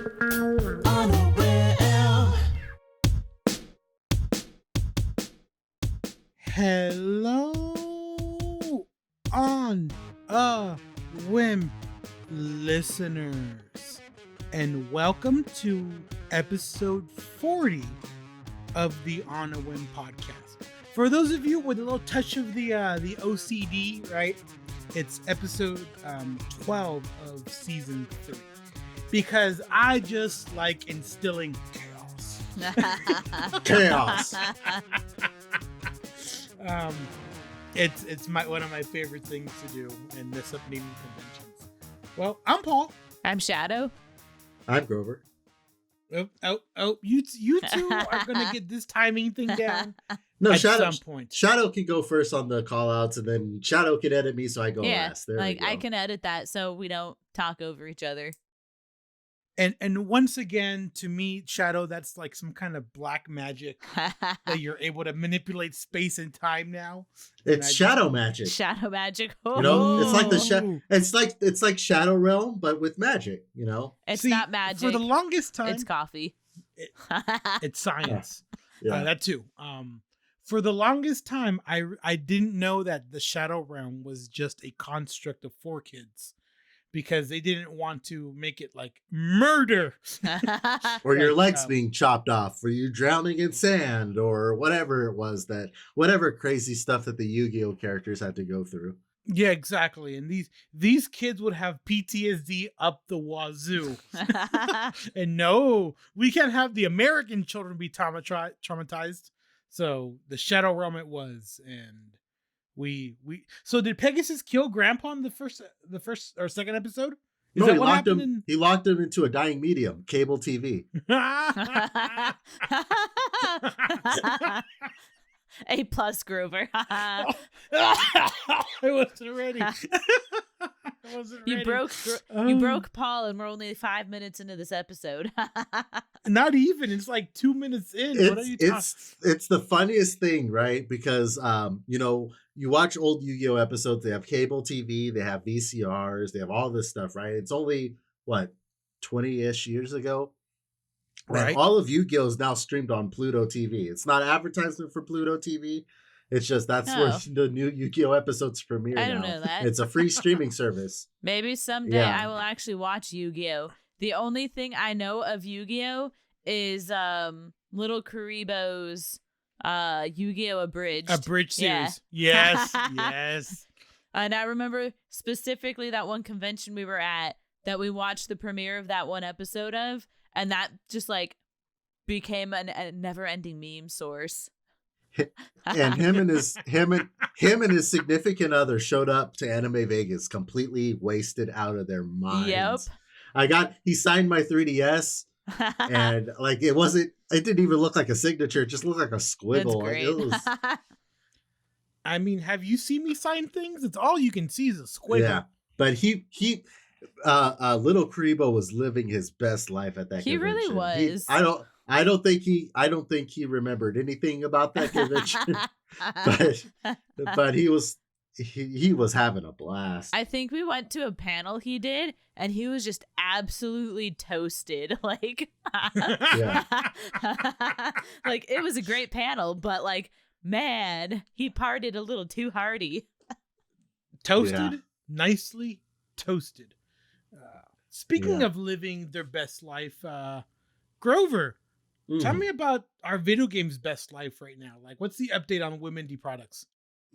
On a Whim. Hello, On a Whim listeners, and welcome to episode 40 of the On a Whim podcast. For those of you with a little touch of the OCD, right? It's episode 12 of season 3. Because I just like instilling chaos. Chaos. It's one of my favorite things to do in this naming conventions. Well, I'm Paul. I'm Shadoe. I'm Grover. Oh! You two are gonna get this timing thing down. No, at Shadoe, some point. Shadoe can go first on the call outs, and then Shadoe can edit me so I go last. There we go. I can edit that so we don't talk over each other. And once again, to me, Shadoe, that's like some kind of black magic that you're able to manipulate space and time now. It's shadow magic. Shadow magic. Oh. You know, it's like it's like Shadow Realm, but with magic. You know, it's not magic. For the longest time, it's coffee. It's science. Yeah. That too. For the longest time, I didn't know that the Shadow Realm was just a construct of 4 kids. Because they didn't want to make it like murder. or your legs being chopped off, or you drowning in sand, or whatever it was whatever crazy stuff that the Yu-Gi-Oh characters had to go through. Yeah, exactly. And these kids would have PTSD up the wazoo. And no, we can't have the American children be traumatized. So the Shadow Realm it was, and so did Pegasus kill Grandpa in the first or second episode? No, he locked him into a dying medium, cable TV. A plus, Grover. I wasn't ready. You broke Paul, and we're only 5 minutes into this episode. Not even. It's like 2 minutes in. What are you talking? It's the funniest thing, right? Because you watch old Yu-Gi-Oh episodes. They have cable TV, they have VCRs, they have all this stuff, right? It's only 20-ish years ago. Right. And all of Yu-Gi-Oh is now streamed on Pluto TV. It's not advertisement for Pluto TV. It's just that's where the new Yu-Gi-Oh episodes premiere. I don't know that. It's a free streaming service. Maybe someday I will actually watch Yu-Gi-Oh. The only thing I know of Yu-Gi-Oh is Little Karibo's Yu-Gi-Oh Abridged. Abridged series. Yeah. Yes. And I remember specifically that one convention we were at that we watched the premiere of that one episode of, and that just like became a never-ending meme source. And him and his significant other showed up to Anime Vegas completely wasted out of their minds. Yep. He signed my 3DS and like it didn't even look like a signature, it just looked like a squiggle. That's great. It was... I mean, have you seen me sign things? It's all you can see is a squiggle. Yeah. But he Little Karibo was living his best life at that convention. He really was. I don't think he remembered anything about that convention. but he was having a blast. I think we went to a panel he did, and he was just absolutely toasted. Like, like it was a great panel, but like, man, he partied a little too hardy. Toasted, nicely toasted. Speaking of living their best life, Grover, tell me about our video game's best life right now. Like, what's the update on Whimindie products?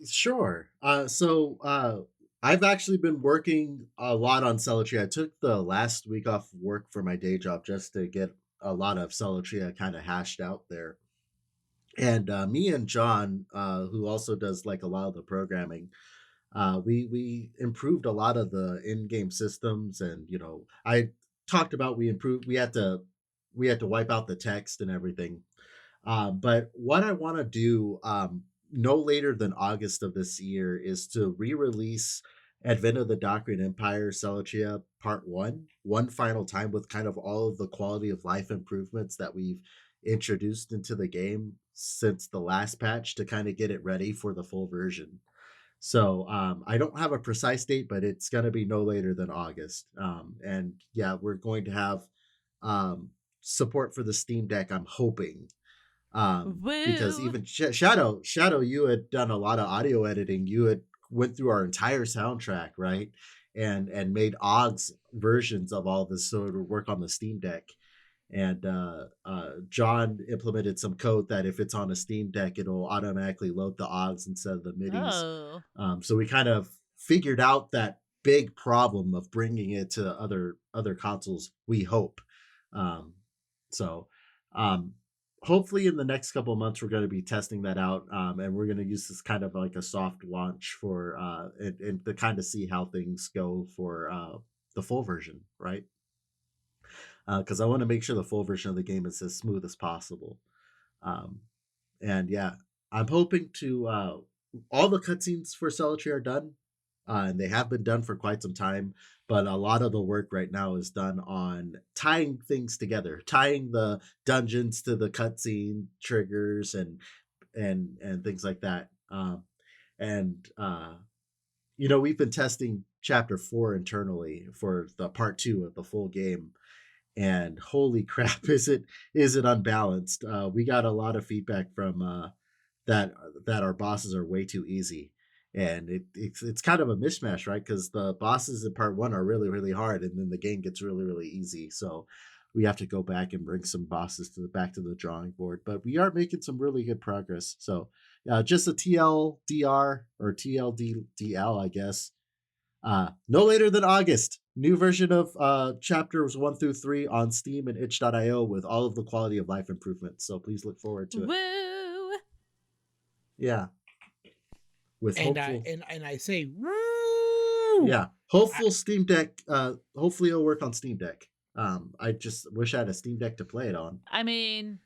Sure. So I've actually been working a lot on Celatria. I took the last week off work for my day job just to get a lot of Celatria kind of hashed out there. And me and John, who also does like a lot of the programming, we improved a lot of the in-game systems. And, I talked about we had to wipe out the text and everything. But what I want to do no later than August of this year is to re-release Advent of the Doctrine Empire Celatria Part 1 one final time with kind of all of the quality of life improvements that we've introduced into the game since the last patch to kind of get it ready for the full version. So I don't have a precise date, but it's going to be no later than August. And yeah, we're going to have support for the Steam Deck, I'm hoping. Because Woo. even Shadoe, you had done a lot of audio editing. You had went through our entire soundtrack, right? And made OGS versions of all this so it would work on the Steam Deck. And John implemented some code that if it's on a Steam Deck, it'll automatically load the OGS instead of the MIDIs. Oh. So we kind of figured out that big problem of bringing it to other consoles, we hope. So hopefully in the next couple of months, we're going to be testing that out. And we're going to use this kind of like a soft launch for and to kind of see how things go for the full version, right? Because I want to make sure the full version of the game is as smooth as possible. And yeah, I'm hoping to all the cutscenes for Solitary are done, and they have been done for quite some time. But a lot of the work right now is done on tying things together, tying the dungeons to the cutscene triggers and things like that. We've been testing Chapter 4 internally for the part 2 of the full game. And holy crap, is it unbalanced? We got a lot of feedback from that our bosses are way too easy, and it's kind of a mishmash, right? Because the bosses in part 1 are really, really hard, and then the game gets really, really easy. So we have to go back and bring some bosses back to the drawing board. But we are making some really good progress. So just a TLDR or TLDL, I guess. No later than August. New version of chapters 1 through 3 on Steam and itch.io with all of the quality of life improvements. So please look forward to it. Woo. Yeah. With hopeful, and I say woo. Yeah. Hopeful Steam Deck. Hopefully it'll work on Steam Deck. I just wish I had a Steam Deck to play it on. I mean,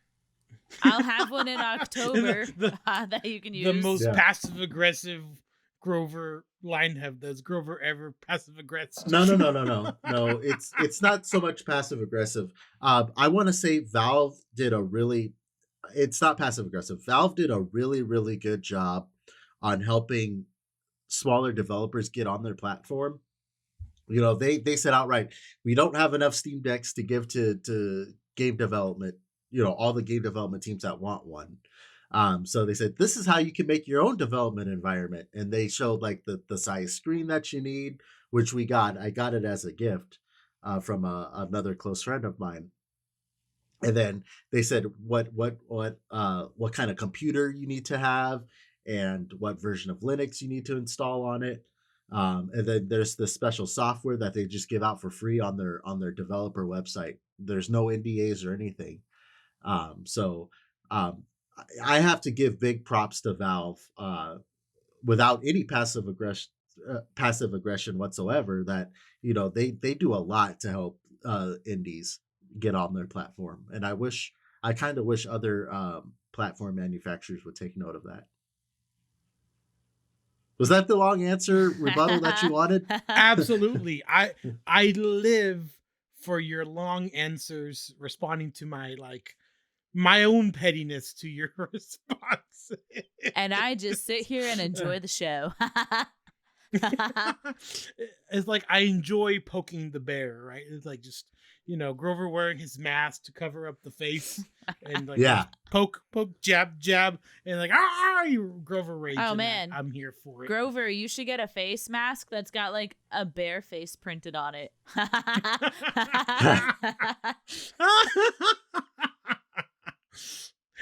I'll have one in October that you can use. The most passive aggressive Grover line have does Grover ever passive aggressive? No. It's not so much passive aggressive. I want to say Valve did it's not passive aggressive. Valve did a really, really good job on helping smaller developers get on their platform. They said outright, we don't have enough Steam Decks to give to game development, all the game development teams that want one. So they said, this is how you can make your own development environment. And they showed like the size screen that you need, which we got. I got it as a gift from another close friend of mine. And then they said what kind of computer you need to have and what version of Linux you need to install on it. And then there's this special software that they just give out for free on their developer website. There's no NDAs or anything. I have to give big props to Valve without any passive aggression whatsoever, that they do a lot to help indies get on their platform. And I kind of wish other platform manufacturers would take note of that. Was that the long answer rebuttal that you wanted? Absolutely. I live for your long answers responding to my own pettiness to your response. And I just sit here and enjoy the show. It's like I enjoy poking the bear, right? It's like just, Grover wearing his mask to cover up the face and poke, jab, and Grover rage. Oh man, I'm here for it. Grover, you should get a face mask that's got like a bear face printed on it.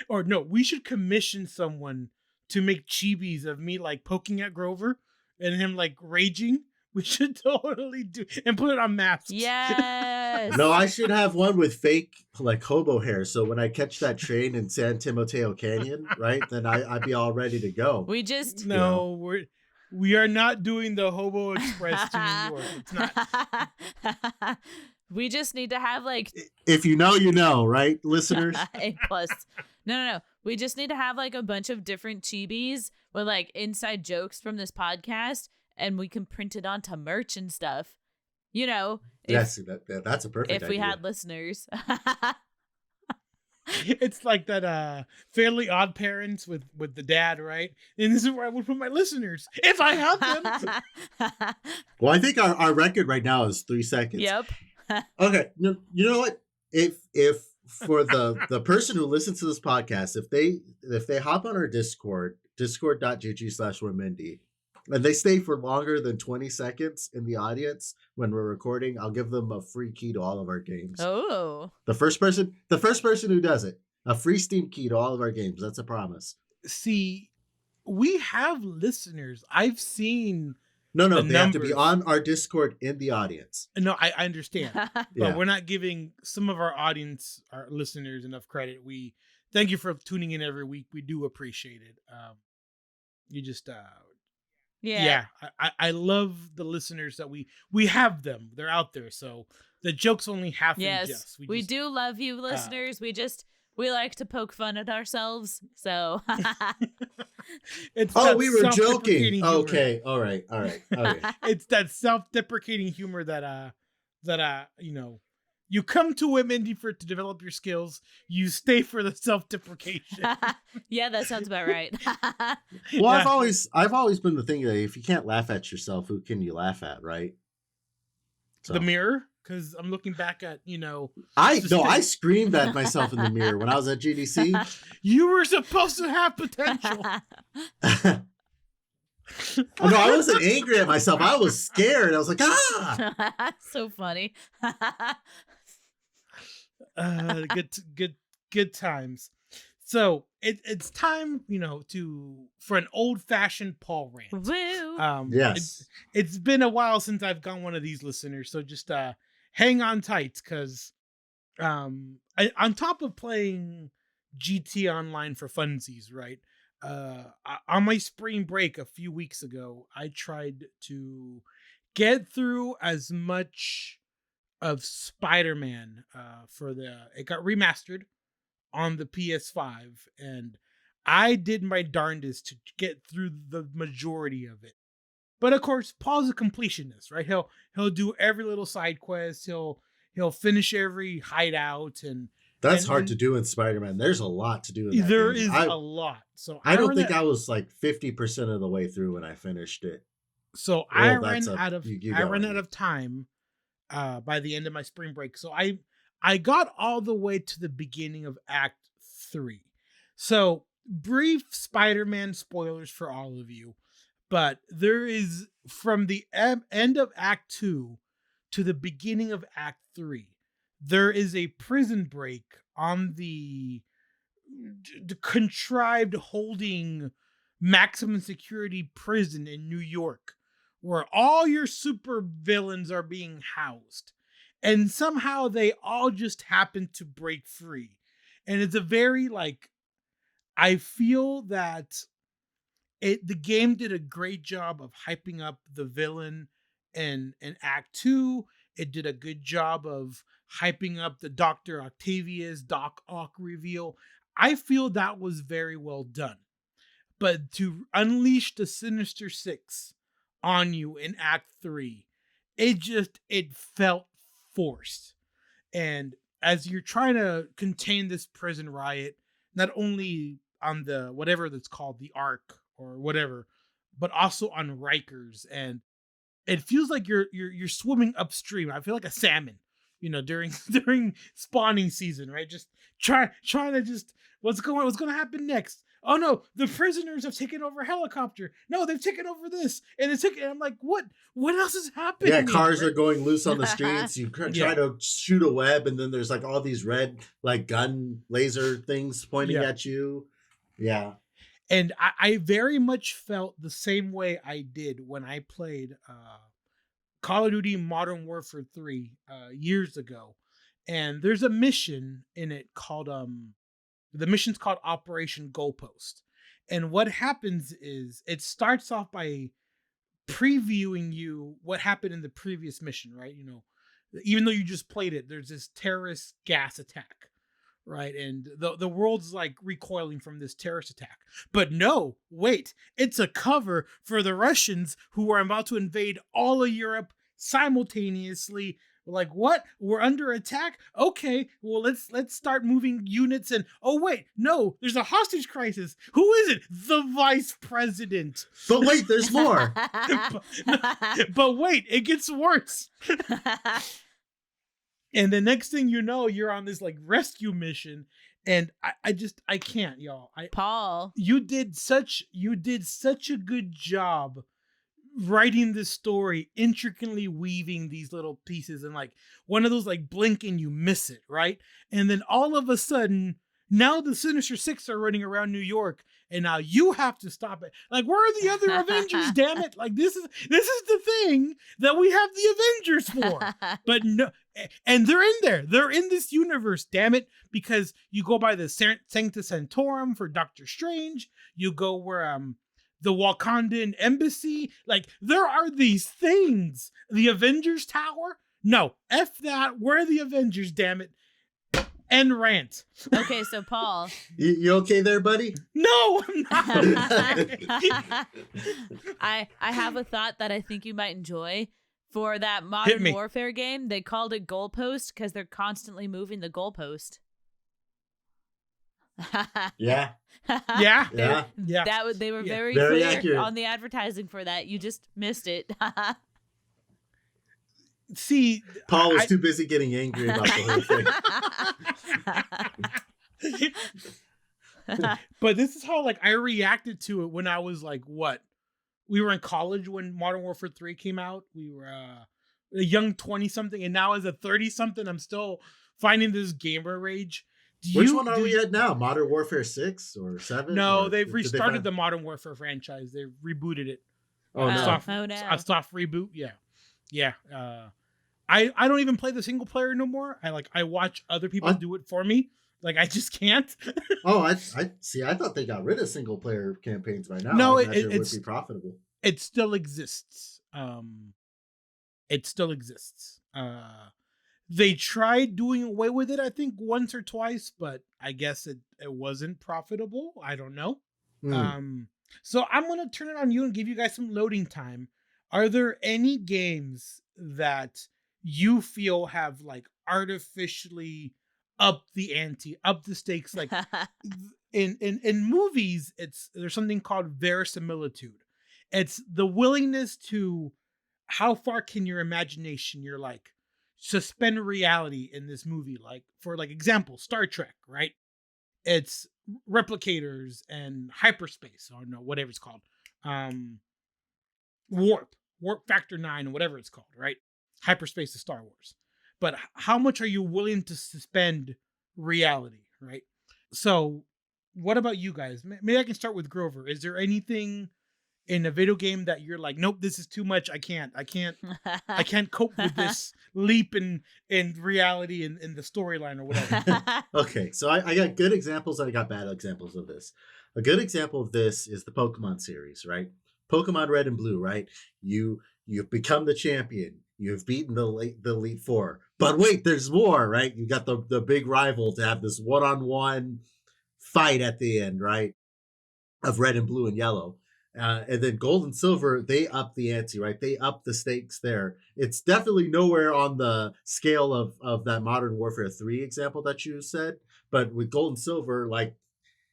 Or no, we should commission someone to make chibis of me poking at Grover and him raging. We should totally do and put it on masks. Yes. No, I should have one with fake hobo hair. So when I catch that train in San Timoteo Canyon, right, then I'd be all ready to go. We are not doing the Hobo Express to New York. It's not. We just need to have if you know, right, listeners? A plus. No. We just need to have a bunch of different chibis with inside jokes from this podcast, and we can print it onto merch and stuff. Yes, that's a perfect idea. If we had listeners. It's like that Fairly Odd Parents with the dad, right? And this is where I would put my listeners if I have them. Well, I think our record right now is 3 seconds. Yep. Okay, you know what? if for the person who listens to this podcast, if they hop on our discord.gg/Whimindie, and they stay for longer than 20 seconds in the audience when we're recording, I'll give them a free key to all of our games. Oh. The first person who does it, a free Steam key to all of our games. That's a promise. See, we have listeners. I've seen. No, they have to be on our Discord in the audience. No, I understand, but Yeah. we're not giving some of our audience, our listeners, enough credit. We thank you for tuning in every week. We do appreciate it. You just, yeah. I love the listeners that we have them. They're out there, so the joke's only half. Yes, we do love you, listeners. We like to poke fun at ourselves, so. We were joking. Humor. Okay, all right. It's that self-deprecating humor that you come to Whimindie to develop your skills. You stay for the self-deprecation. Yeah, that sounds about right. Well, yeah. I've always been the thing that if you can't laugh at yourself, who can you laugh at, right? So. The mirror. Because I'm looking back at, I screamed at myself in the mirror when I was at GDC. You were supposed to have potential. No, I wasn't angry at myself. I was scared. I was like, So funny. Good times. So it's time, for an old-fashioned Paul rant. Woo. Yes. It's been a while since I've gone one of these, listeners. So just hang on tight, because on top of playing GT Online for funsies, right? On my spring break a few weeks ago, I tried to get through as much of Spiderman it got remastered on the PS5, and I did my darndest to get through the majority of it. But of course, Paul's a completionist, right? He'll do every little side quest. He'll finish every hideout, and that's hard to do in Spider-Man. There's a lot to do in that There game. is a lot. So I don't think I was like 50% of the way through when I finished it. So I ran out of time by the end of my spring break. So I got all the way to the beginning of Act 3. So brief Spider-Man spoilers for all of you. But there is, from the end of Act 2 to the beginning of Act 3, there is a prison break on the contrived holding maximum security prison in New York, where all your super villains are being housed. And somehow they all just happen to break free. And it's a very, I feel that the game did a great job of hyping up the villain in Act 2. It did a good job of hyping up the Dr. Octavius Doc Ock reveal. I feel that was very well done. But to unleash the Sinister Six on you in Act 3, it felt forced. And as you're trying to contain this prison riot, not only on the whatever that's called the Ark or whatever, but also on Rikers, and it feels like you're swimming upstream. I feel like a salmon, during spawning season, right? Just trying to just what's going to happen next. Oh no, the prisoners have taken over a helicopter. No, they've taken over this, and I'm like, what else is happening? Yeah, cars are going loose on the streets. You try to shoot a web, and then there's all these red gun laser things pointing at you. Yeah. And I very much felt the same way I did when I played Call of Duty Modern Warfare 3 years ago. And there's a mission in it called, the mission's called Operation Goalpost. And what happens is it starts off by previewing you what happened in the previous mission, right? Even though you just played it, there's this terrorist gas attack. Right, and the world's recoiling from this terrorist attack. But no, wait, it's a cover for the Russians who are about to invade all of Europe simultaneously. Like, what? We're under attack? Okay, well, let's start moving units. And oh wait, no, there's a hostage crisis. Who is it? The vice president. But wait, there's more. but wait, it gets worse. And the next thing you know, you're on this like rescue mission, and I can't, y'all. Paul. You did such a good job writing this story, intricately weaving these little pieces, and like one of those like blink and you miss it, right? And then all of a sudden, now the Sinister Six are running around New York, and now you have to stop it. Like, where are the other Avengers? Damn it! Like this is the thing that we have the Avengers for. But no, and they're in there. They're in this universe. Damn it! Because you go by the Sancta Sanctorum for Doctor Strange. You go where the Wakandan embassy. Like, there are these things. The Avengers Tower. No, F that. Where are the Avengers? Damn it! And rant. Okay, so Paul. You okay there, buddy? No, I'm not. I have a thought that I think you might enjoy. For that Modern Warfare game, they called it goalpost because they're constantly moving the goalpost. Yeah. Yeah. They were very very clear accurate on the advertising for that. You just missed it. See, Paul was too busy getting angry about the whole thing. But this is how like I reacted to it when I was like, what? We were in college when Modern Warfare 3 came out. We were a young 20-something, and now as a 30-something, I'm still finding this gamer rage. Which one are we at now? Modern Warfare 6 or 7? No, they've restarted the Modern Warfare franchise. They rebooted it. Oh, no. A soft reboot, yeah. Yeah. I don't even play the single player no more. I watch other people do it for me. Like, I just can't. Oh, I see. I thought they got rid of single player campaigns by now. No, it would be profitable. It still exists. They tried doing away with it, I think, once or twice, but I guess it wasn't profitable. I don't know. So I'm gonna turn it on you and give you guys some loading time. Are there any games that you feel have like artificially up the ante, up the stakes? Like in movies, there's something called verisimilitude. It's the willingness to, how far can your imagination, you're like, suspend reality in this movie? Like, for like example, Star Trek, right? It's replicators and hyperspace, or no, whatever it's called. Warp Factor 9, or whatever it's called, right? Hyperspace is Star Wars. But how much are you willing to suspend reality, right? So what about you guys? Maybe I can start with Grover. Is there anything in a video game that you're like, nope, this is too much. I can't cope with this leap in reality and in the storyline or whatever. Okay, so I got good examples and I got bad examples of this. A good example of this is the Pokemon series, right? Pokemon Red and Blue, right? You've become the champion. You've beaten the Elite Four. But wait, there's more, right? You got the big rival to have this one-on-one fight at the end, right? Of Red and Blue and Yellow. And then Gold and Silver, they up the ante, right? They up the stakes there. It's definitely nowhere on the scale of that Modern Warfare 3 example that you said. But with Gold and Silver, like,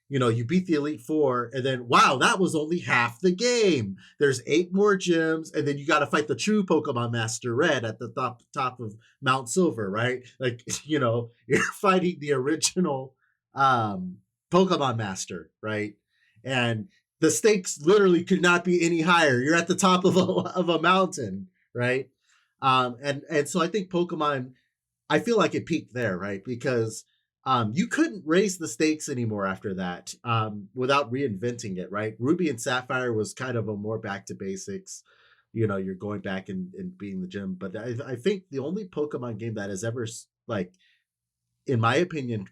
you know, you beat the Elite Four, and then, wow, that was only half the game. There's 8 more gyms, and then you got to fight the true Pokemon Master Red at the top of Mount Silver, right? Like, you know, you're fighting the original Pokemon Master, right? And the stakes literally could not be any higher. You're at the top of a mountain, right? And so I think Pokemon, I feel like it peaked there, right? Because you couldn't raise the stakes anymore after that without reinventing it, right? Ruby and Sapphire was kind of a more back to basics. You know, you're going back and beating the gym. But I think the only Pokemon game that has ever, like, in my opinion,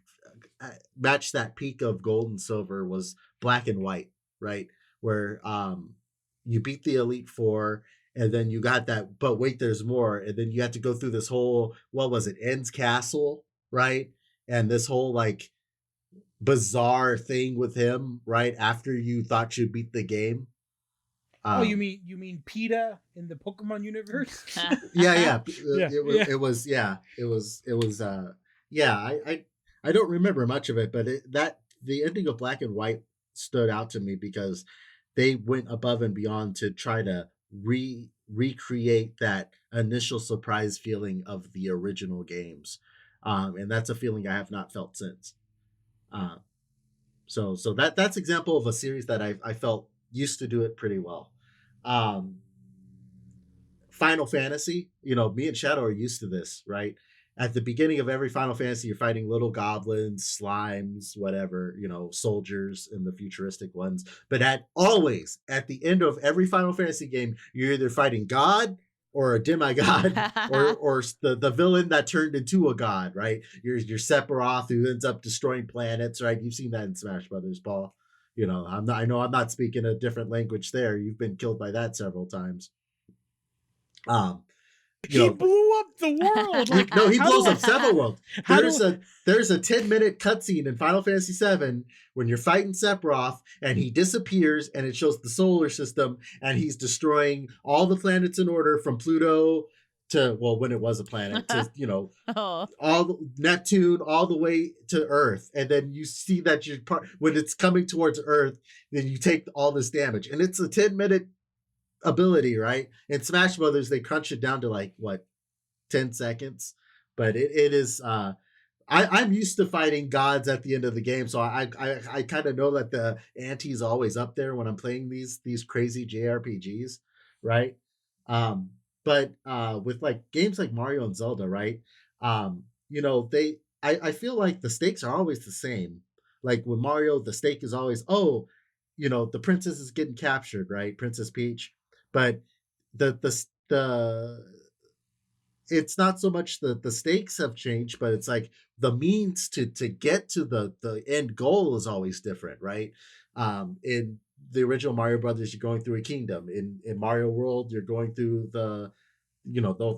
matched that peak of Gold and Silver was Black and White, right? Where you beat the Elite Four, and then you got that, but wait, there's more. And then you had to go through this whole, what was it, Ends Castle, right? And this whole like bizarre thing with him, right? After you thought you beat the game. You mean PETA in the Pokemon universe? Yeah. It was I don't remember much of it, but the ending of Black and White stood out to me because they went above and beyond to try to recreate that initial surprise feeling of the original games. And that's a feeling I have not felt since. Uh, so that's example of a series that I felt used to do it pretty well. Um, Final Fantasy, me and Shadoe are used to this, right? At the beginning of every Final Fantasy, you're fighting little goblins, slimes, whatever, soldiers in the futuristic ones. But at the end of every Final Fantasy game, you're either fighting God or a demigod or the villain that turned into a god, right? You're Sephiroth, who ends up destroying planets, right? You've seen that in Smash Brothers, Paul. I know I'm not speaking a different language there. You've been killed by that several times. He blew up the world. Like, no, he blows up several worlds. There's a 10-minute cutscene in Final Fantasy VII when you're fighting Sephiroth and he disappears, and it shows the solar system, and he's destroying all the planets in order from Pluto to, well, when it was a planet, to all Neptune all the way to Earth. And then you see that when it's coming towards Earth, then you take all this damage, and it's a 10-minute ability, right? In Smash Brothers, they crunch it down to like 10 seconds, but it is I'm used to fighting gods at the end of the game, so I kind of know that the ante's always up there when I'm playing these crazy JRPGs, right? But with like games like Mario and Zelda, right? I feel like the stakes are always the same. Like with Mario, the stake is always, the princess is getting captured, right? Princess Peach. But the it's not so much the stakes have changed, but it's like the means to get to the end goal is always different, right? In the original Mario Brothers, you're going through a kingdom. In Mario World, you're going through the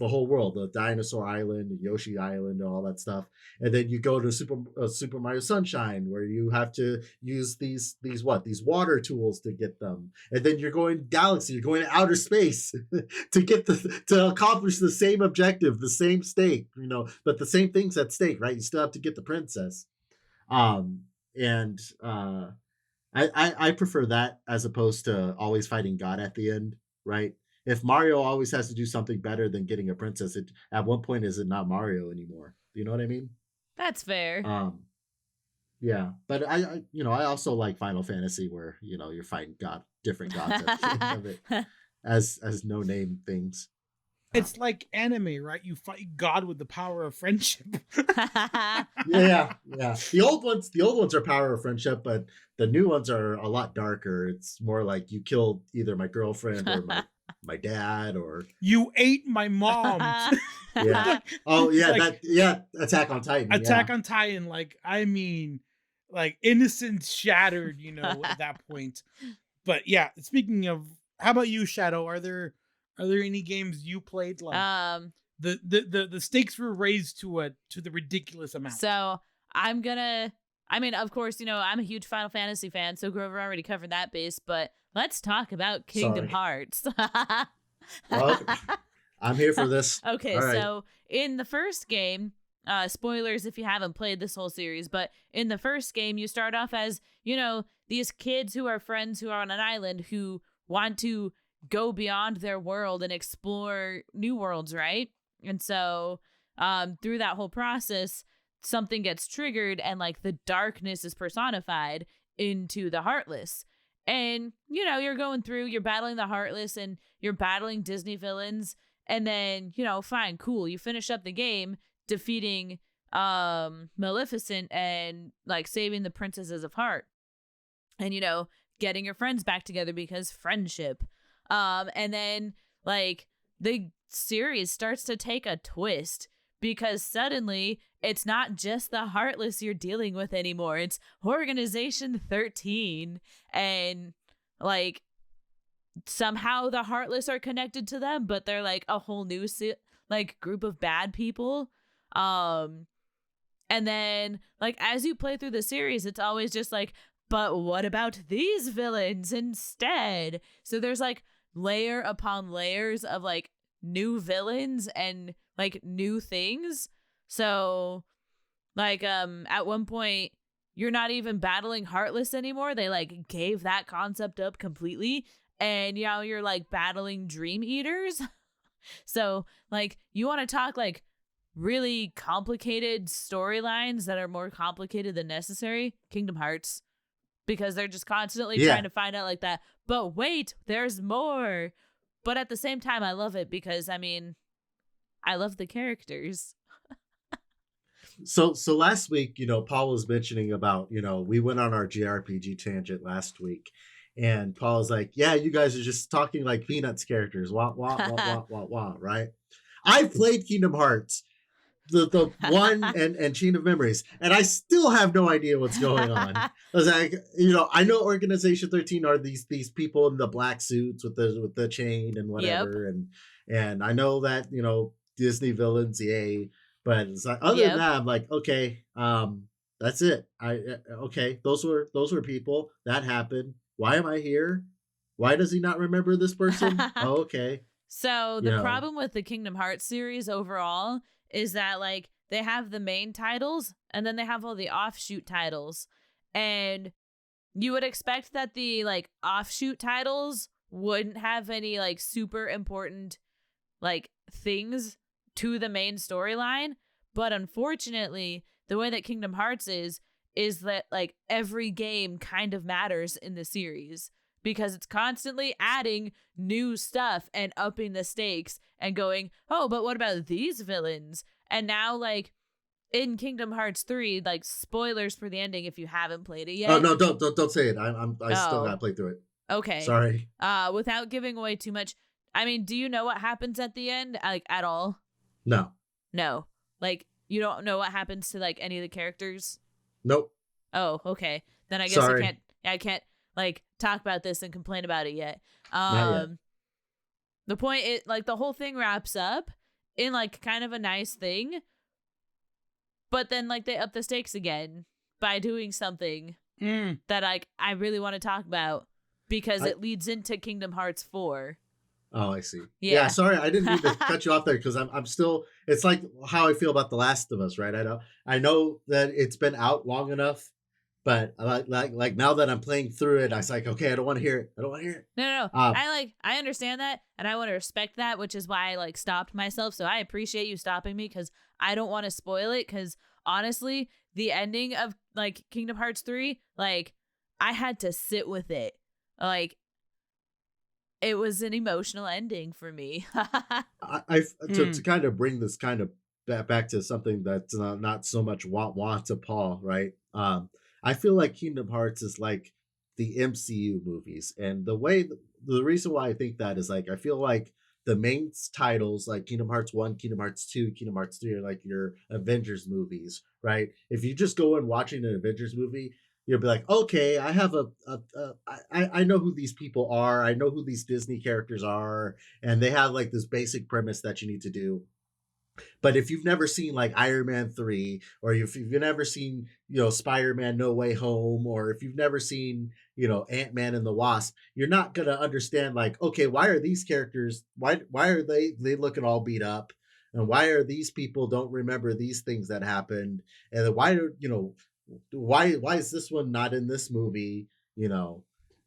whole world, the Dinosaur Island, the Yoshi Island, and all that stuff. And then you go to Super Mario Sunshine, where you have to use these water tools to get them. And then you're going galaxy, you're going to outer space to accomplish the same objective, the same stake, but the same things at stake, right? You still have to get the princess. I prefer that as opposed to always fighting God at the end, right? If Mario always has to do something better than getting a princess, at one point is it not Mario anymore? You know what I mean? That's fair. Yeah, but I also like Final Fantasy, where you're fighting different gods at the end of it as no name things. It's like anime, right? You fight God with the power of friendship. yeah. The old ones are power of friendship, but the new ones are a lot darker. It's more like you killed either my girlfriend or my dad, or you ate my mom. Yeah. Oh yeah, Attack on Titan. Attack on Titan, like innocence shattered, at that point. But yeah, speaking of, how about you, Shadoe? Are there any games you played like the stakes were raised to the ridiculous amount? So of course, I'm a huge Final Fantasy fan, so Grover already covered that base, but let's talk about Kingdom Hearts. Well, I'm here for this. Okay, right. So in the first game, spoilers if you haven't played this whole series, but in the first game, you start off as, these kids who are friends who are on an island who want to go beyond their world and explore new worlds, right? And so through that whole process, something gets triggered and like the darkness is personified into the Heartless. And, you're going through, you're battling the Heartless and you're battling Disney villains. And then, fine, cool. You finish up the game defeating Maleficent and like saving the princesses of Heart. And, getting your friends back together because friendship. And then like the series starts to take a twist, because suddenly it's not just the Heartless you're dealing with anymore. It's Organization 13. And like somehow the Heartless are connected to them, but they're like a whole new group of bad people. And then like as you play through the series, it's always just like, but what about these villains instead? So there's like layer upon layers of like new villains and like new things. So like at one point you're not even battling Heartless anymore. They like gave that concept up completely, and you're like battling dream eaters. So like you want to talk like really complicated storylines that are more complicated than necessary, Kingdom Hearts, because they're just constantly trying to find out like that. But wait, there's more. But at the same time, I love it because I mean, I love the characters. So last week, Paul was mentioning about, we went on our JRPG tangent last week, and Paul was like, yeah, you guys are just talking like Peanuts characters. Wah, wah, wah, wah, wah, wah, right? I've played Kingdom Hearts, the one and Chain of Memories, and I still have no idea what's going on. I was like, I know Organization 13 are these people in the black suits with the chain and whatever, and I know that, Disney villains, yay. But it's like, other than that, I'm like, okay, that's it. Okay, those were people that happened. Why am I here? Why does he not remember this person? Oh, okay. So the problem with the Kingdom Hearts series overall is that like they have the main titles and then they have all the offshoot titles, and you would expect that the like offshoot titles wouldn't have any like super important like things to the main storyline, but unfortunately the way that Kingdom Hearts is that like every game kind of matters in the series because it's constantly adding new stuff and upping the stakes and going, oh, but what about these villains? And now like in Kingdom Hearts 3, like spoilers for the ending if you haven't played it yet. Oh no, don't say it. I still gotta play through it. Okay. Sorry. Without giving away too much, I mean, do you know what happens at the end, like at all? No. Like, you don't know what happens to like any of the characters? Nope. Oh, okay. Then I guess Sorry. I can't like talk about this and complain about it yet. Not yet. The point is like the whole thing wraps up in like kind of a nice thing, but then like they up the stakes again by doing something that like I really want to talk about because it leads into Kingdom Hearts 4. Oh, I see. Yeah, sorry, I didn't mean to cut you off there because I'm still. It's like how I feel about The Last of Us, right? I know that it's been out long enough, but like now that I'm playing through it, I was like, okay, I don't want to hear it. No. I understand that, and I want to respect that, which is why I like stopped myself. So I appreciate you stopping me because I don't want to spoil it. Because honestly, the ending of like Kingdom Hearts 3, like I had to sit with it, like. It was an emotional ending for me. To kind of bring this kind of back to something that's not so much wah to Paul, right? I feel like Kingdom Hearts is like the MCU movies, and the reason why I think that is like I feel like the main titles like Kingdom Hearts 1, Kingdom Hearts 2, Kingdom Hearts 3 are like your Avengers movies, right? If you just go in watching an Avengers movie, you'll be like, okay, I have I know who these people are. I know who these Disney characters are. And they have like this basic premise that you need to do. But if you've never seen like Iron Man 3, or if you've never seen, Spider-Man No Way Home, or if you've never seen, Ant-Man and the Wasp, you're not going to understand like, okay, why are these characters, why are they looking all beat up? And why are these people don't remember these things that happened? And then why are, why is this one not in this movie?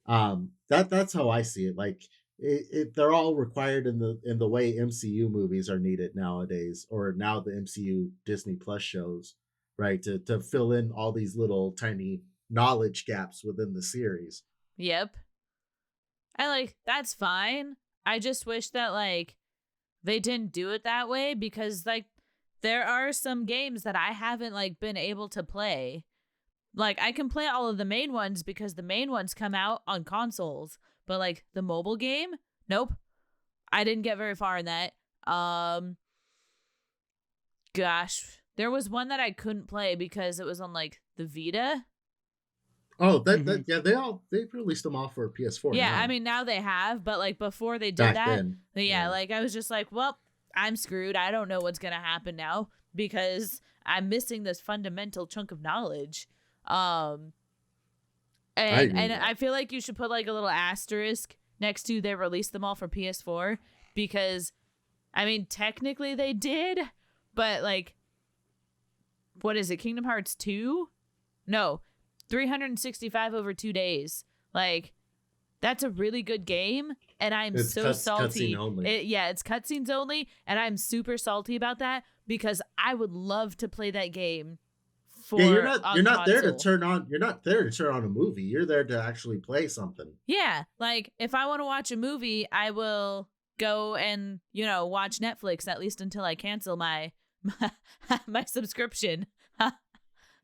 That's how I see it. Like they're all required in the way MCU movies are needed nowadays, or now the MCU Disney Plus shows, right? To fill in all these little tiny knowledge gaps within the series. Yep. That's fine. I just wish that like they didn't do it that way because like there are some games that I haven't like been able to play. Like I can play all of the main ones because the main ones come out on consoles, but like the mobile game, nope. I didn't get very far in that. Gosh, there was one that I couldn't play because it was on like the Vita. Oh, yeah, they released them all for PS4. Yeah, now. I mean now they have, but like before they did Back then, yeah, like I was just like, well, I'm screwed. I don't know what's gonna happen now because I'm missing this fundamental chunk of knowledge. And I feel like you should put like a little asterisk next to they released them all for PS4 because, I mean, technically they did, but like, what is it? Kingdom Hearts 2? No, 365 over 2 days. Like, that's a really good game, and I'm so salty. Cutscene only. It's cutscenes only, and I'm super salty about that because I would love to play that game. You're not there to turn on a movie. You're there to actually play something. Yeah, like if I want to watch a movie, I will go and watch Netflix, at least until I cancel my subscription.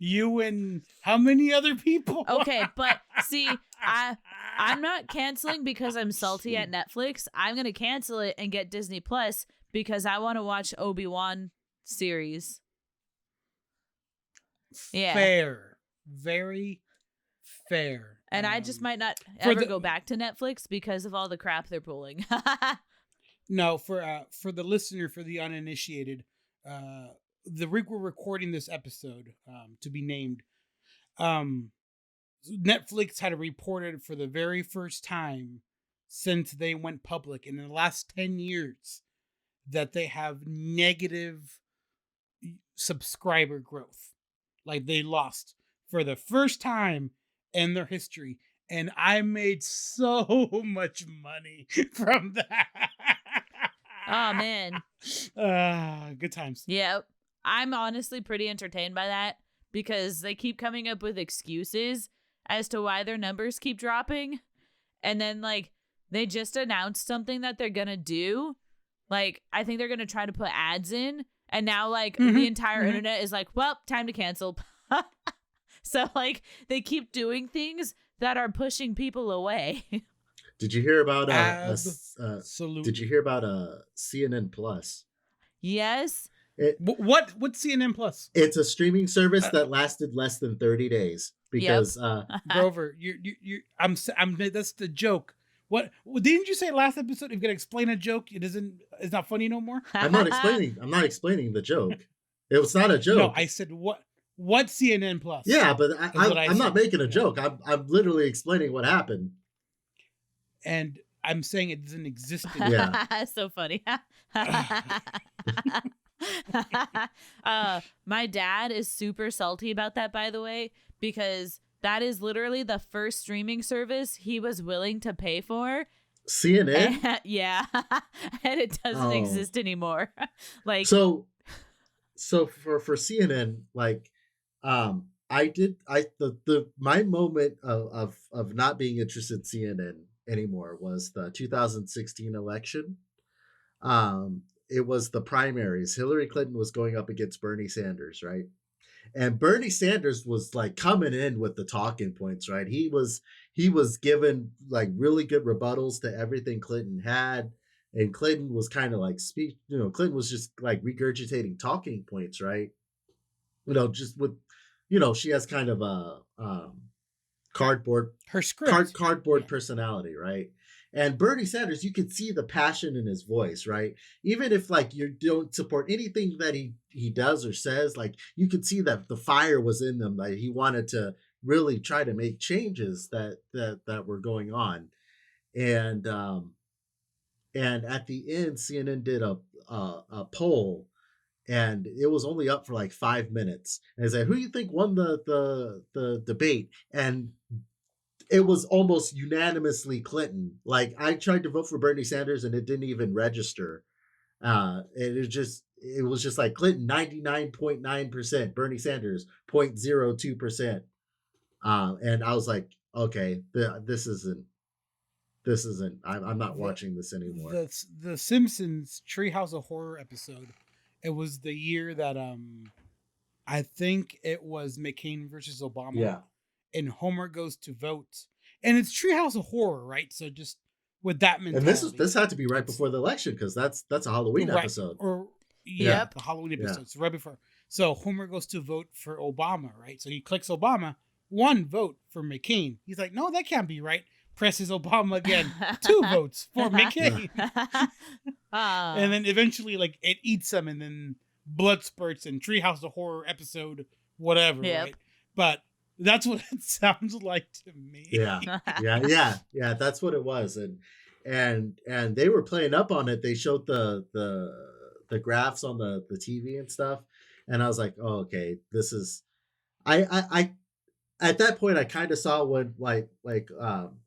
You and how many other people? Okay, but see, I'm not canceling because I'm salty at Netflix. I'm gonna cancel it and get Disney Plus because I want to watch Obi-Wan series. Yeah. Fair. Very fair. And I just might not ever go back to Netflix because of all the crap they're pulling. No, for the listener, for the uninitiated, the week we're recording this episode, to be named, Netflix had reported for the very first time since they went public in the last 10 years that they have negative subscriber growth. Like they lost for the first time in their history. And I made so much money from that. Oh, man. Good times. Yeah. I'm honestly pretty entertained by that because they keep coming up with excuses as to why their numbers keep dropping. And then, like, they just announced something that they're going to do. Like, I think they're going to try to put ads in. And now, like, the entire internet is like, well, time to cancel. So, like, they keep doing things that are pushing people away. Did you hear about CNN Plus? Yes. What's CNN Plus? It's a streaming service that lasted less than 30 days because Grover, that's the joke. What didn't you say last episode? If you're gonna explain a joke, it's not funny no more. I'm not explaining the joke. It was not a joke. No, I said what CNN Plus? Yeah, but I'm not making a joke. I'm literally explaining what happened. And I'm saying it doesn't exist anymore. Yeah. So funny. My dad is super salty about that, by the way, because that is literally the first streaming service he was willing to pay for. CNN? Yeah. And it doesn't exist anymore. Like so for CNN, like my moment of not being interested in CNN anymore was the 2016 election. It was the primaries. Hillary Clinton was going up against Bernie Sanders, right? And Bernie Sanders was like coming in with the talking points, right? He was given like really good rebuttals to everything Clinton had. And Clinton was kind of like Clinton was just like regurgitating talking points, right? Just with, she has kind of a cardboard personality, right? And Bernie Sanders, you could see the passion in his voice, right? Even if like you don't support anything that he does or says, like you could see that the fire was in them, that he wanted to really try to make changes that were going on. And at the end, CNN did a poll, and it was only up for like 5 minutes. And they said, "Who do you think won the debate?" And it was almost unanimously Clinton. Like I tried to vote for Bernie Sanders, and it didn't even register. It was just like Clinton 99.9%, Bernie Sanders 0.02%. And I was like, okay, this isn't. I'm not watching this anymore. The Simpsons Treehouse of Horror episode. It was the year that I think it was McCain versus Obama. Yeah. And Homer goes to vote, and it's Treehouse of Horror, right? So just with that mentality. And this had to be right before the election because that's a Halloween episode. The Halloween episode. Yeah. So right before. So Homer goes to vote for Obama, right? So he clicks Obama, 1 vote for McCain. He's like, no, that can't be right. Presses Obama again, 2 votes for McCain. And then eventually, like, it eats him, and then blood spurts and Treehouse of Horror episode, whatever, right? But that's what it sounds like to me. Yeah. That's what it was, and they were playing up on it. They showed the graphs on the TV and stuff, and I was like, oh, okay, this is. I at that point I kind of saw when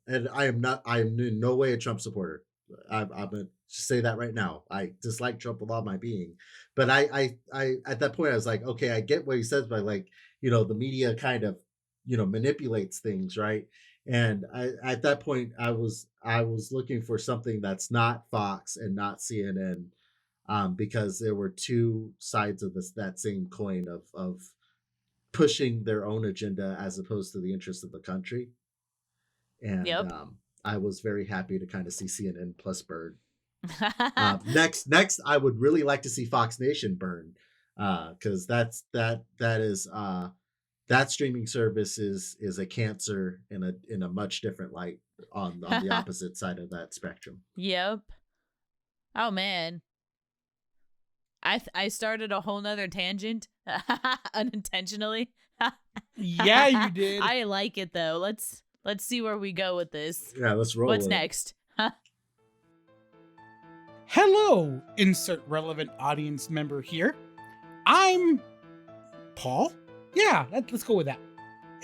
and I'm in no way a Trump supporter. I'm gonna say that right now. I dislike Trump with all my being, but I at that point I was like, okay, I get what he says, but like, the media kind of, manipulates things, right? And at that point I was looking for something that's not Fox and not CNN, because there were two sides of that same coin of pushing their own agenda as opposed to the interests of the country. And Yep. I was very happy to kind of see CNN plus burn. Next, I would really like to see Fox Nation burn, because that streaming service is a cancer in a much different light on the opposite side of that spectrum. Yep. Oh man. I started a whole nother tangent unintentionally. Yeah, you did. I like it though. Let's see where we go with this. Yeah, let's roll. What's next? Hello, insert relevant audience member here. I'm Paul. Yeah, let's go with that.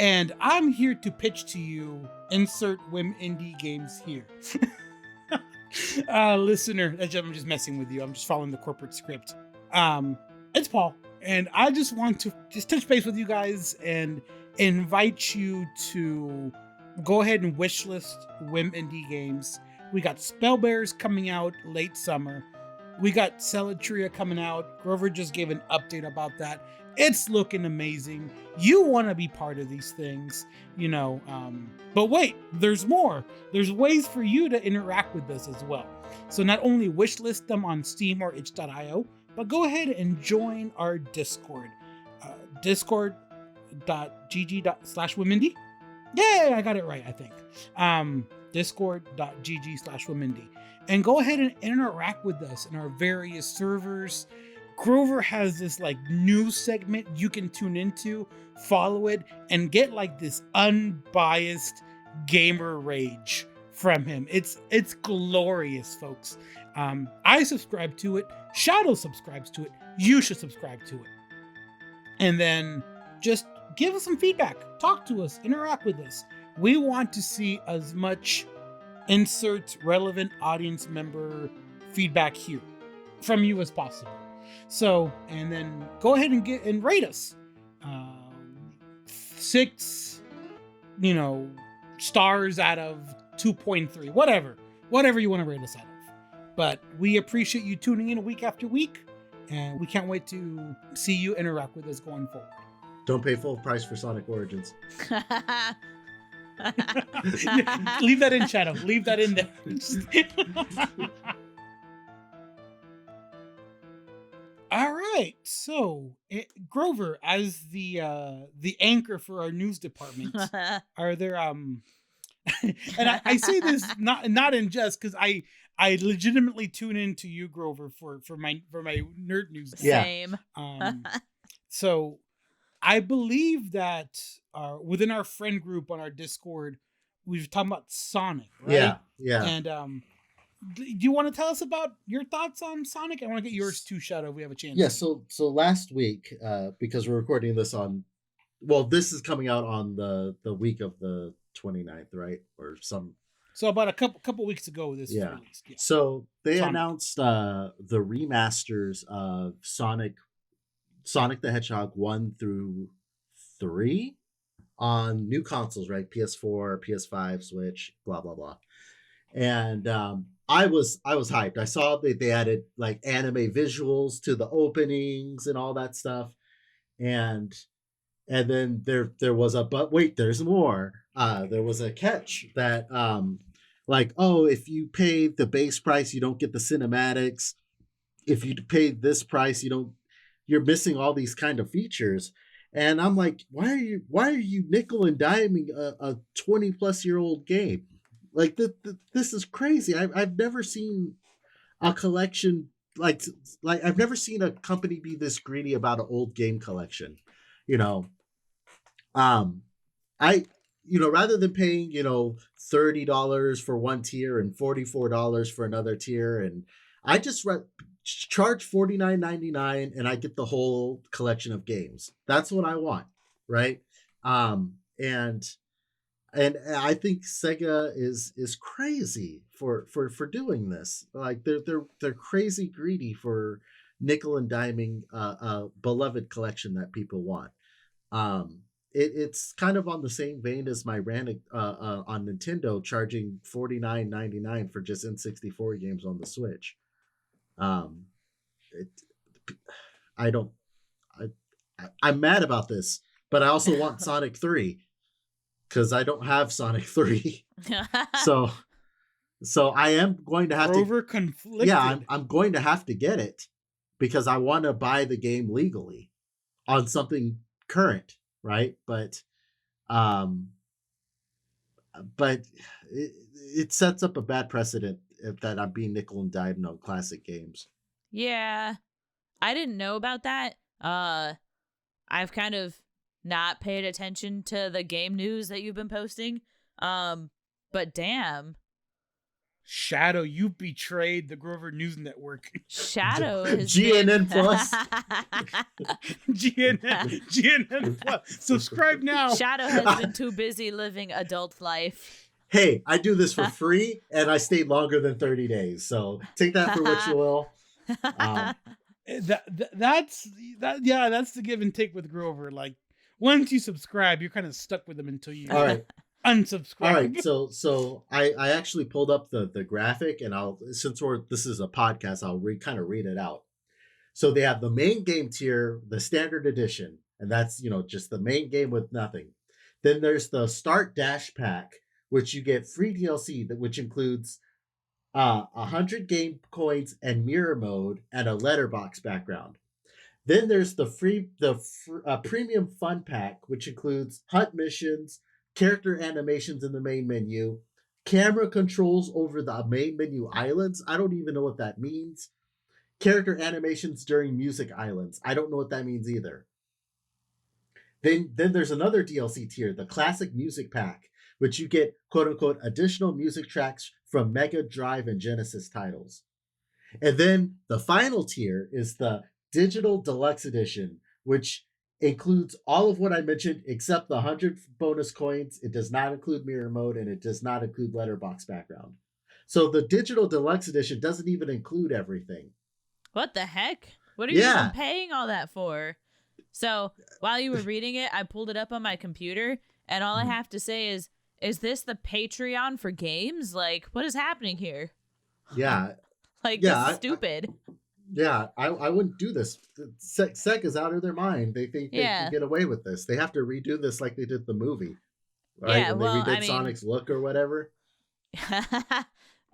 And I'm here to pitch to you insert Whimindie games here. Listener, I'm just messing with you. I'm just following the corporate script. It's Paul, and I just want to just touch base with you guys and invite you to go ahead and wishlist Whimindie games. We got Spellbearers coming out late summer. We got Celatria coming out. Grover just gave an update about that. It's looking amazing. You want to be part of these things, but wait, there's more. There's ways for you to interact with this as well. So not only wishlist them on Steam or itch.io, but go ahead and join our Discord. Discord.gg/Whimindie. Yeah, I got it right, I think. Discord.gg/Whimindie. And go ahead and interact with us in our various servers. Grover has this news segment you can tune into, follow it, and get this unbiased gamer rage from him. It's glorious, folks. I subscribe to it. Shadoe subscribes to it. You should subscribe to it. And then just give us some feedback. Talk to us. Interact with us. We want to see as much insert relevant audience member feedback here from you as possible. So, and then go ahead and rate us. 6, stars out of 2.3, whatever you want to rate us out of. But we appreciate you tuning in week after week, and we can't wait to see you interact with us going forward. Don't pay full price for Sonic Origins. Leave that in, Shadoe. Leave that in there. All right, so Grover, as the anchor for our news department, are there and I say this not in jest, because I legitimately tune into you, Grover, for my nerd news. Same. So I believe that within our friend group on our Discord, we've talked about Sonic, right? Yeah. And do you want to tell us about your thoughts on Sonic? I want to get yours too, Shadoe, if we have a chance. Yeah, so last week, because we're recording this this is coming out on the week of the 29th, right? Or some. So about a couple weeks ago, this was released. Yeah. So they announced the remasters of Sonic the Hedgehog 1 through 3 on new consoles, right? PS4, PS5, Switch, blah blah blah. And I was hyped. I saw that they added anime visuals to the openings and all that stuff. And then there was but wait, there's more. There was a catch that if you pay the base price, you don't get the cinematics. If you pay this price, you're missing all these kind of features. And I'm like, why are you nickel and diming a 20-plus-year-old game? This is crazy. I've never seen a collection I've never seen a company be this greedy about an old game collection. Rather than paying $30 for one tier and $44 for another tier, and I just charge $49.99 and I get the whole collection of games. That's what I want, right? And I think Sega is crazy for doing this. Like they're crazy greedy for nickel and diming a beloved collection that people want. It's kind of on the same vein as my rant on Nintendo charging $49.99 for just N64 games on the Switch. Um, it, I don't. I'm mad about this, but I also want Sonic 3 because I don't have Sonic 3. so I am going to have Over conflicted. Yeah, I'm going to have to get it because I want to buy the game legally on something current, right? But it sets up a bad precedent that I'm being nickel and dimed on classic games. Yeah, I didn't know about that. I've kind of not paid attention to the game news that you've been posting. But damn. Shadoe, you betrayed the Grover News Network. Shadoe has GNN Plus. GNN Plus. Subscribe now. Shadoe has been too busy living adult life. Hey, I do this for free, and I stayed longer than 30 days. So take that for what you will. That's the give and take with Grover. Like once you subscribe, you're kind of stuck with them until you all right unsubscribe. All right, so I actually pulled up the graphic, and this is a podcast, I'll kind of read it out. So they have the main game tier, the standard edition, and that's just the main game with nothing. Then there's the Start Dash Pack, which you get free DLC which includes 100 game coins and mirror mode and a letterbox background. Then there's the premium fun pack, which includes hunt missions, character animations in the main menu, camera controls over the main menu islands. I don't even know what that means. Character animations during music islands. I don't know what that means either. Then there's another DLC tier, the classic music pack, which you get quote unquote additional music tracks from Mega Drive and Genesis titles. And then the final tier is the Digital Deluxe Edition, which includes all of what I mentioned except the 100 bonus coins. It does not include mirror mode, and it does not include letterbox background. So the Digital Deluxe Edition doesn't even include everything. What the heck? What are you even paying all that for? So while you were reading it, I pulled it up on my computer, and all I have to say is this the Patreon for games? Like, what is happening here? Yeah. This is stupid. I wouldn't do this. Sega's out of their mind. They think they can get away with this. They have to redo this like they did the movie. Right? Yeah, when they redid Sonic's look or whatever.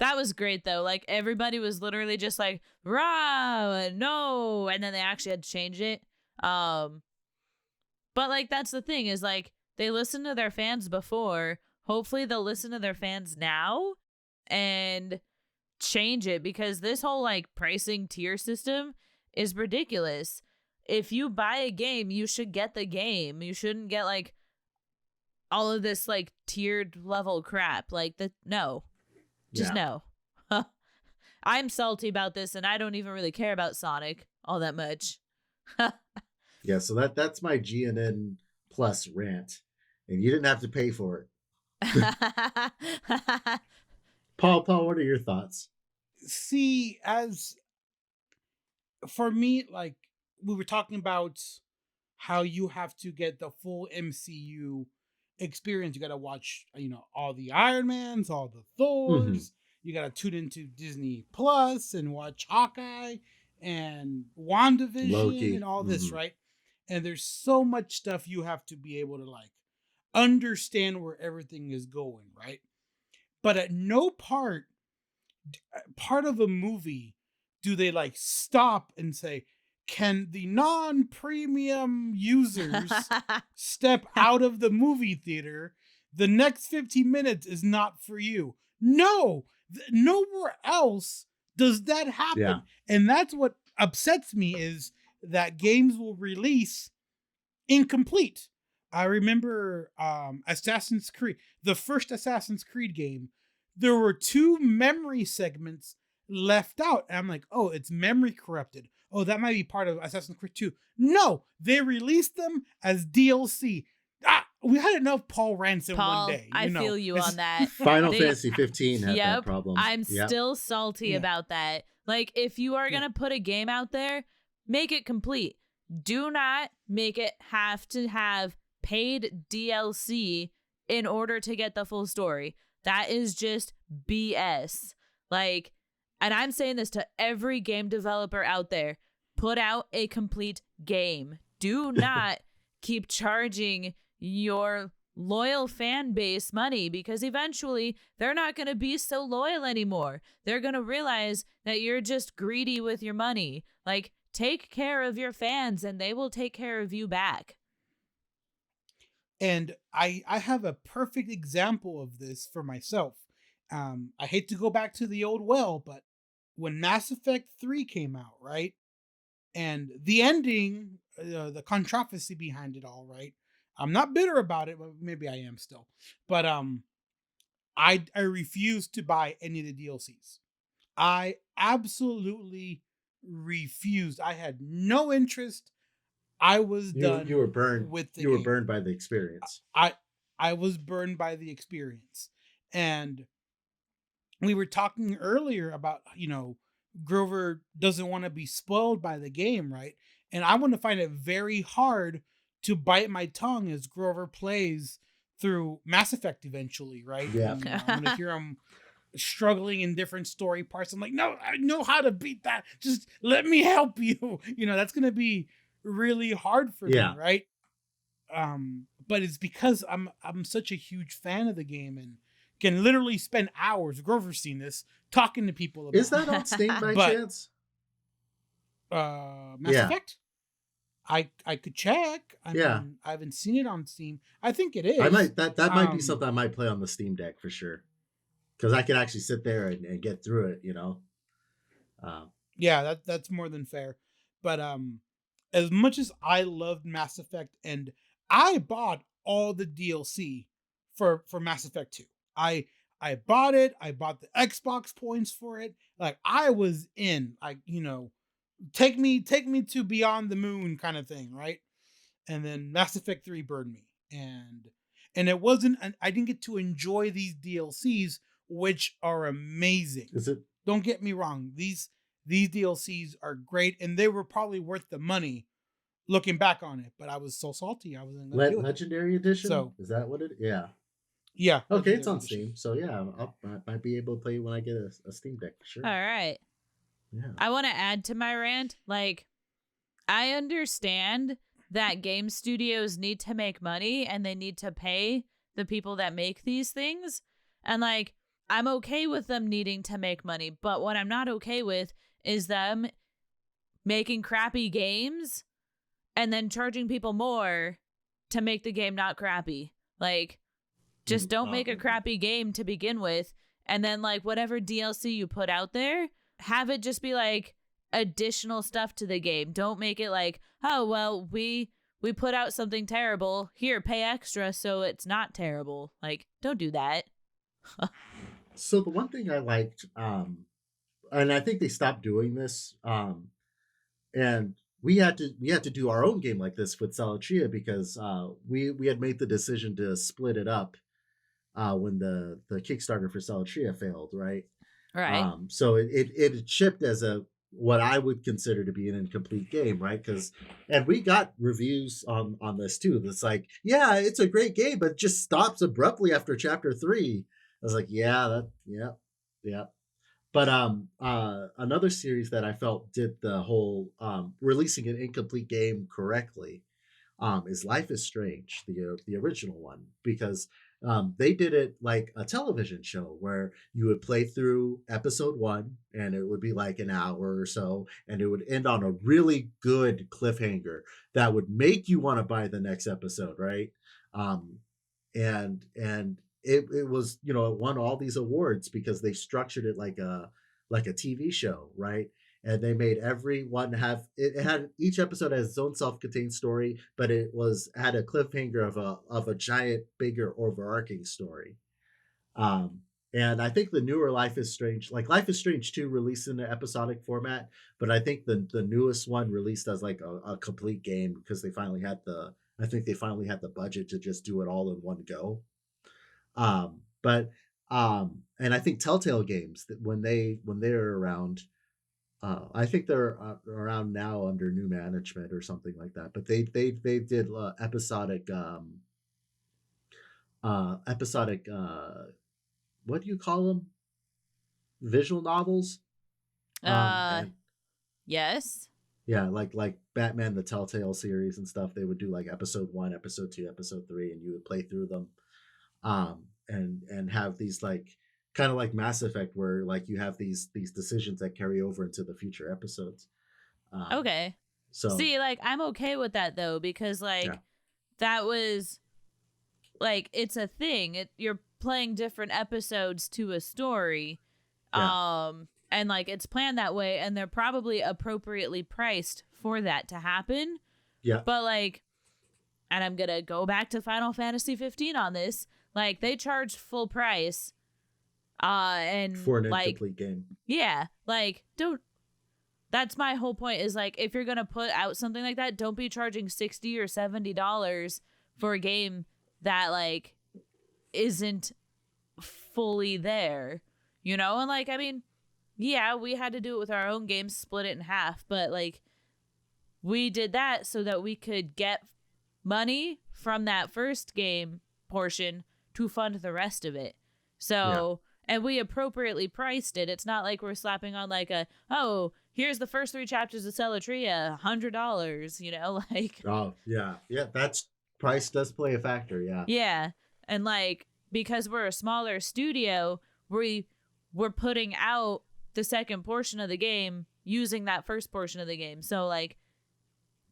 That was great, though. Like, everybody was literally just like, rah, no. And then they actually had to change it. But, like, that's the thing is, like, they listened to their fans before. Hopefully they'll listen to their fans now and change it, because this whole like pricing tier system is ridiculous. If you buy a game, you should get the game. You shouldn't get like all of this like tiered level crap. Like no. I'm salty about this, and I don't even really care about Sonic all that much. Yeah, so that's my GNN Plus rant, and you didn't have to pay for it. Paul, what are your thoughts? See, as for me, like we were talking about how you have to get the full MCU experience. You got to watch, all the Iron Mans, all the Thors. Mm-hmm. You got to tune into Disney Plus and watch Hawkeye and WandaVision Loki. And all this, right? And there's so much stuff you have to be able to like understand where everything is going, right? But at no part of a movie do they like stop and say, can the non-premium users step out of the movie theater? The next 15 minutes is not for you. No, nowhere else does that happen. Yeah. And that's what upsets me, is that games will release incomplete. I remember Assassin's Creed, the first Assassin's Creed game, there were 2 memory segments left out. And I'm like, oh, it's memory corrupted. Oh, that might be part of Assassin's Creed 2. No, they released them as DLC. we had enough Paul Rants in one Paul, day. I feel you on that. Final They- Fantasy 15 had that problem. I'm Yep. still salty Yeah. about that. Like, if you are going to put a game out there, make it complete. Do not make it have to have paid DLC in order to get the full story. That is just BS. Like, and I'm saying this to every game developer out there. Put out a complete game. Do not keep charging your loyal fan base money, because eventually they're not going to be so loyal anymore. They're going to realize that you're just greedy with your money. Like, take care of your fans and they will take care of you back. And I have a perfect example of this for myself. I hate to go back to the old well, but when Mass Effect 3 came out, right? And the ending, the controversy behind it all, right? I'm not bitter about it, but maybe I am still. But I refused to buy any of the DLCs. I absolutely refused. I had no interest. I was done. You were burned with the You were game. burned by the experience. I was burned by the experience. And we were talking earlier about, Grover doesn't want to be spoiled by the game, right? And I want to find it very hard to bite my tongue as Grover plays through Mass Effect eventually, right? Yeah. And, I'm gonna hear him struggling in different story parts. I'm like, no, I know how to beat that. Just let me help you. That's gonna be really hard for me, right? But it's because I'm such a huge fan of the game and can literally spend hours. Grover's seen this, talking to people about Is that on Steam by But- chance? Mass Yeah. Effect? I could check. I mean, I haven't seen it on Steam. I think it is. I might that might be Um, something I might play on the Steam Deck for sure. Because I can actually sit there and get through it, Yeah, that's more than fair. But as much as I loved Mass Effect, and I bought all the DLC for Mass Effect 2. I bought it. I bought the Xbox points for it. Like, I was in. Take me to beyond the moon kind of thing, right? And then Mass Effect 3 burned me. And it wasn't I didn't get to enjoy these DLCs, which are amazing. Is it? Don't get me wrong. These DLCs are great, and they were probably worth the money looking back on it. But I was so salty. I wasn't going to do it. Legendary Edition? So- is that what it? Yeah. Yeah. Okay, it's Legendary on Edition. Steam. So yeah, I might be able to play when I get a Steam Deck for sure. All right. Yeah. I want to add to my rant. Like, I understand that game studios need to make money and they need to pay the people that make these things. And like, I'm okay with them needing to make money. But what I'm not okay with is them making crappy games and then charging people more to make the game not crappy. Like, just don't make a crappy game to begin with. And then like whatever DLC you put out there, have it just be like additional stuff to the game. Don't make it like, oh, well, we put out something terrible. Here, pay extra so it's not terrible. Like, don't do that. So the one thing I liked, and I think they stopped doing this, and we had to do our own game like this with Salatria because we had made the decision to split it up when the Kickstarter for Salatria failed, right? Right. So it shipped as what I would consider to be an incomplete game, right? And we got reviews on this too. That's like, yeah, it's a great game, but it just stops abruptly after chapter 3. I was like, yeah. But another series that I felt did the whole releasing an incomplete game correctly is Life is Strange, the original one, because they did it like a television show where you would play through episode 1 and it would be like an hour or so, and it would end on a really good cliffhanger that would make you want to buy the next episode, right? And it was, it won all these awards because they structured it like a TV show, right? And they made everyone it had each episode has its own self-contained story, but it had a cliffhanger of a giant, bigger, overarching story. And I think the newer Life is Strange 2 released in an episodic format, but I think the newest one released as like a complete game because they finally had the I think they finally had the budget to just do it all in one go. But and I think Telltale Games, that when they're around, I think they're around now under new management or something like that. But they did episodic what do you call them, visual novels, and Yes. yeah, like Batman the Telltale series and stuff. They would do like episode 1, episode 2, episode 3, and you would play through them, and have these like kind of like Mass Effect, where like you have these decisions that carry over into the future episodes. Okay. So See, like, I'm okay with that though, because like Yeah. that was like, it's a thing. You're playing different episodes to a story. Yeah. And like it's planned that way, and they're probably appropriately priced for that to happen. Yeah. But like, and I'm gonna go back to Final Fantasy 15 on this. Like, they charged full price. And For an like, incomplete game. yeah, like, don't. That's my whole point. Is like, if you're gonna put out something like that, don't be charging $60 or $70 for a game that like isn't fully there, you know? And like, I mean, yeah, we had to do it with our own games, split it in half, but like, we did that so that we could get money from that first game portion to fund the rest of it. So, and we appropriately priced it. It's not like we're slapping on like here's the first 3 chapters of Celatria, $100, you know, like. Oh yeah, that's, price does play a factor. Yeah, and like, because we're a smaller studio, we're putting out the second portion of the game using that first portion of the game. So like,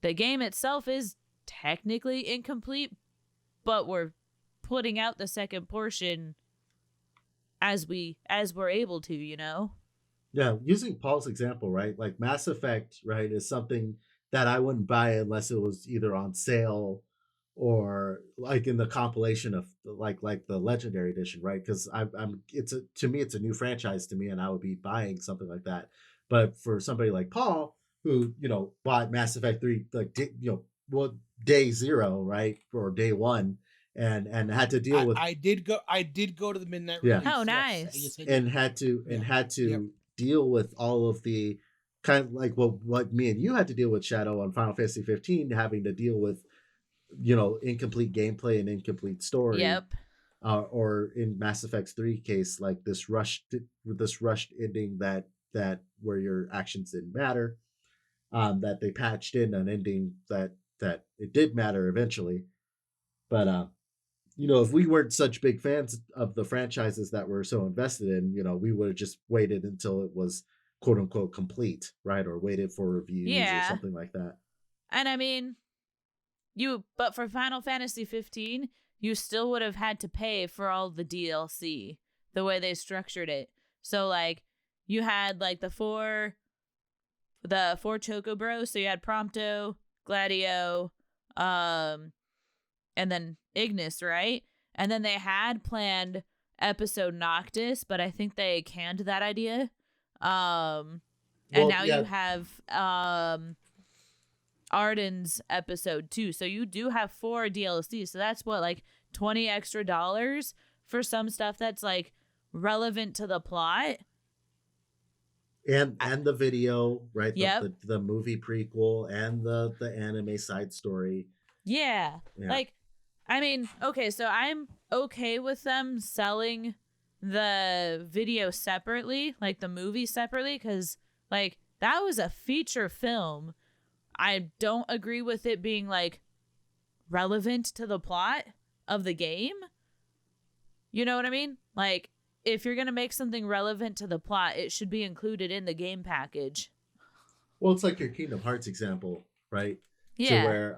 the game itself is technically incomplete, but we're putting out the second portion as we're able to, you know? Yeah, using Paul's example, right? Like Mass Effect, right, is something that I wouldn't buy unless it was either on sale or like in the compilation of like the Legendary Edition, right? Because to me it's a new franchise to me, and I would be buying something like that. But for somebody like Paul, who bought Mass Effect 3 like day 0, right, or day 1, and had to deal with. I did go to the midnight Yeah. release. Oh, Yes, nice. yes, I did. and had to deal with all of the kind of like what me and you had to deal with, Shadoe, on Final Fantasy 15, having to deal with incomplete gameplay and incomplete story. Yep. Or in Mass Effect 3 case, like this rushed ending that where your actions didn't matter, that they patched in an ending that it did matter eventually. But if we weren't such big fans of the franchises that we're so invested in, we would have just waited until it was quote unquote complete, right? Or waited for reviews or something like that. And I mean, but for Final Fantasy 15, you still would have had to pay for all the DLC the way they structured it. So like, you had like the four Choco Bros. So you had Prompto, Gladio, and then Ignis, right? And then they had planned episode Noctis, but I think they canned that idea. And now you have Arden's episode 2. So you do have 4 DLC. So that's what, like $20 extra for some stuff that's like relevant to the plot. And the video, right? Yep. The movie prequel and the anime side story. Yeah. Like, I mean, okay, so I'm okay with them selling the video separately, like the movie separately, because like that was a feature film. I don't agree with it being like relevant to the plot of the game. You know what I mean? Like, if you're going to make something relevant to the plot, it should be included in the game package. Well, it's like your Kingdom Hearts example, right? Yeah. To where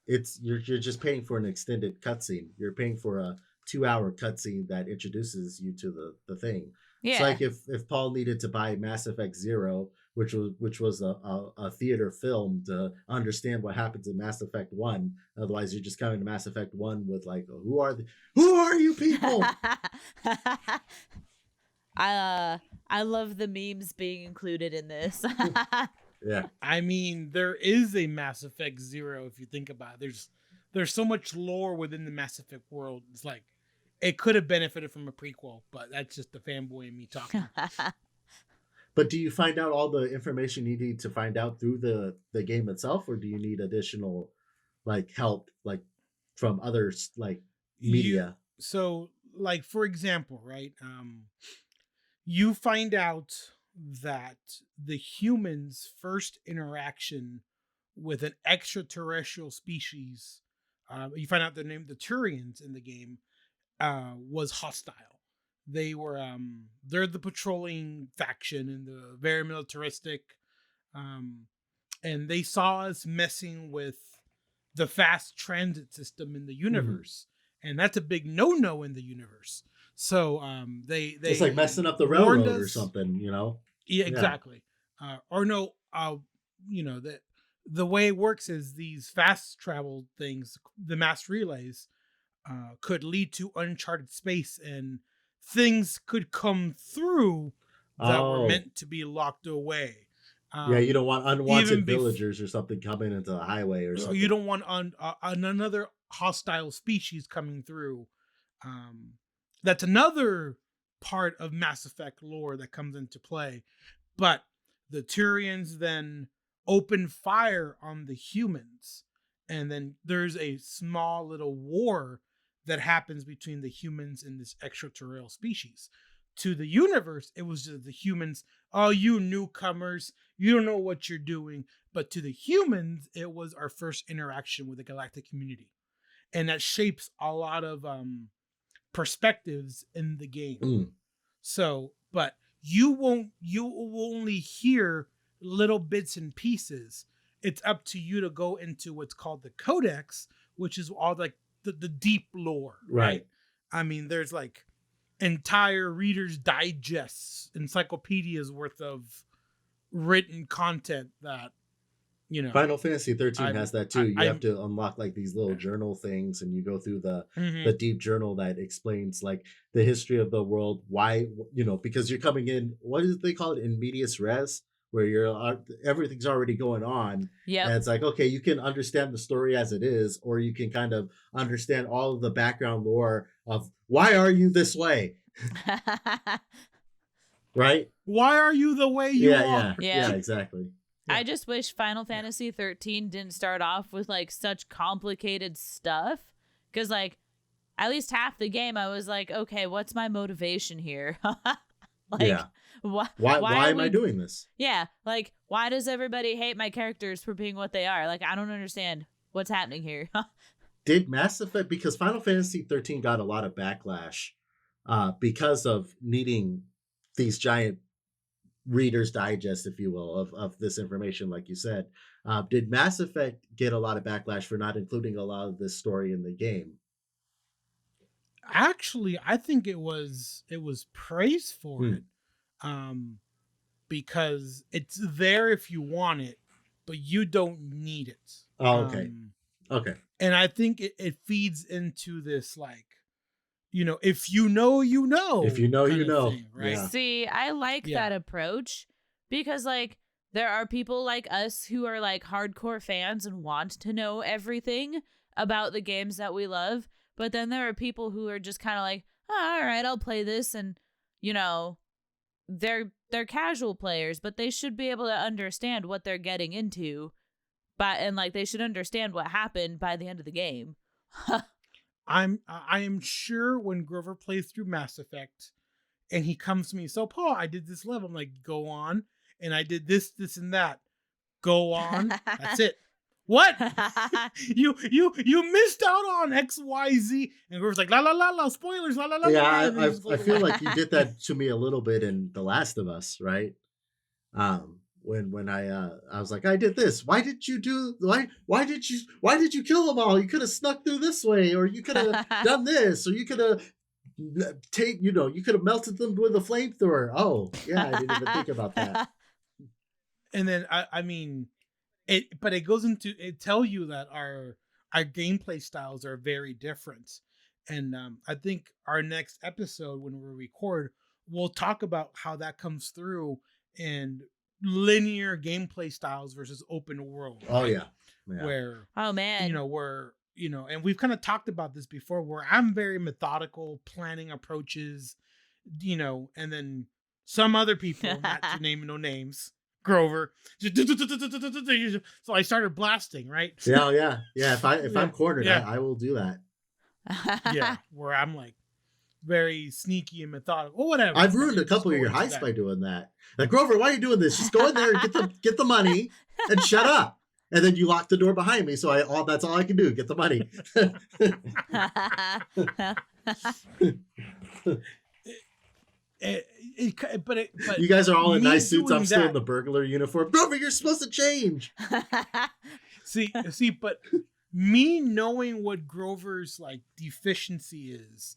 it's you're just paying for an extended cutscene. You're paying for a 2-hour cutscene that introduces you to the thing. Yeah. It's like if Paul needed to buy Mass Effect 0, which was a theater film, to understand what happens in Mass Effect 1. Otherwise, you're just coming to Mass Effect 1 with like, who are you people? I love the memes being included in this. Yeah. I mean, there is a Mass Effect 0 if you think about it. there's so much lore within the Mass Effect world. It's like it could have benefited from a prequel, but that's just the fanboy in me talking. But do you find out all the information you need to find out through the game itself, or do you need additional like help like from others like media? So like for example, right? You find out that the humans' first interaction with an extraterrestrial species, you find out the Turians in the game, was hostile. They were they're the patrolling faction and the very militaristic, and they saw us messing with the fast transit system in the universe, and that's a big no in the universe. So they it's like messing up the railroad or something, you know? Yeah, exactly. Or no, you know, the way it works is these fast travel things, the mass relays, could lead to uncharted space, and things could come through that were meant to be locked away. Yeah, you don't want unwanted villagers or something coming into the highway or something. You don't want another hostile species coming through. That's another part of Mass Effect lore that comes into play. But the Turians then open fire on the humans, and then there's a small little war that happens between the humans and this extraterrestrial species. To the universe, it was just the humans, oh, you newcomers, you don't know what you're doing. But to the humans, it was our first interaction with the galactic community. And that shapes a lot of perspectives in the game. So, but you will only hear little bits and pieces. It's up to you to go into what's called the Codex, which is all like the deep lore, right? I mean, there's like entire Reader's Digests, encyclopedias worth of written content that, you know. Final Fantasy 13 has that too. You have to unlock like these little journal things, and you go through the deep journal that explains like the history of the world, why, you know, because you're coming in, what is they call it, in medias res, where you're everything's already going on. Yeah, and it's like, okay, you can understand the story as it is, or you can kind of understand all of the background lore of why are you this way. Right? Why are you the way you are? Yeah, exactly. I just wish Final Fantasy 13 didn't start off with like such complicated stuff, because like at least half the game I was like, okay, what's my motivation here? Like, why am I doing this? Yeah, like why does everybody hate my characters for being what they are? Like, I don't understand what's happening here. Did Mass Effect, because Final Fantasy 13 got a lot of backlash because of needing these giant Reader's Digest, if you will, of this information, like you said. Did Mass Effect get a lot of backlash for not including a lot of this story in the game? Actually, I think it was praised for it, because it's there if you want it, but you don't need it. Oh, okay. Okay. And I think it feeds into this, like, you know, if you know, you know. If you know, you know. Thing, right? Yeah. See, I like that approach, because like there are people like us who are like hardcore fans and want to know everything about the games that we love. But then there are people who are just kind of like, oh, all right, I'll play this. And, you know, they're casual players, but they should be able to understand what they're getting into. And like they should understand what happened by the end of the game. I am sure when Grover plays through Mass Effect and he comes to me, so Paul, I did this level. I'm like, go on. And I did this, and that. Go on. That's it. What? you missed out on XYZ. And Grover's like, la la la la, spoilers, la la la. Yeah, I feel like you did that to me a little bit in The Last of Us, right? When I was like, I did this. Why did you kill them all? You could have snuck through this way, or you could have done this, or you could have you could have melted them with a flamethrower. Oh, yeah, I didn't even think about that. And then I mean, but it goes into it tell you that our gameplay styles are very different. And I think our next episode, when we record, we'll talk about how that comes through and linear gameplay styles versus open world. Oh, right? yeah. Oh man, where and we've kind of talked about this before, where I'm very methodical, planning approaches, and then some other people, not to name no names, Grover, so I started blasting, right? Yeah. If I'm cornered, Yeah. I will do that. Yeah, where I'm like very sneaky and methodical, whatever. I've ruined a couple of your heists by doing that. Like, Grover, why are you doing this? Just go in there and get the money and shut up. And then you lock the door behind me, so that's all I can do, get the money. But you guys are all in nice suits. I'm doing still in that- the burglar uniform. Grover, you're supposed to change. See, but me knowing what Grover's like deficiency is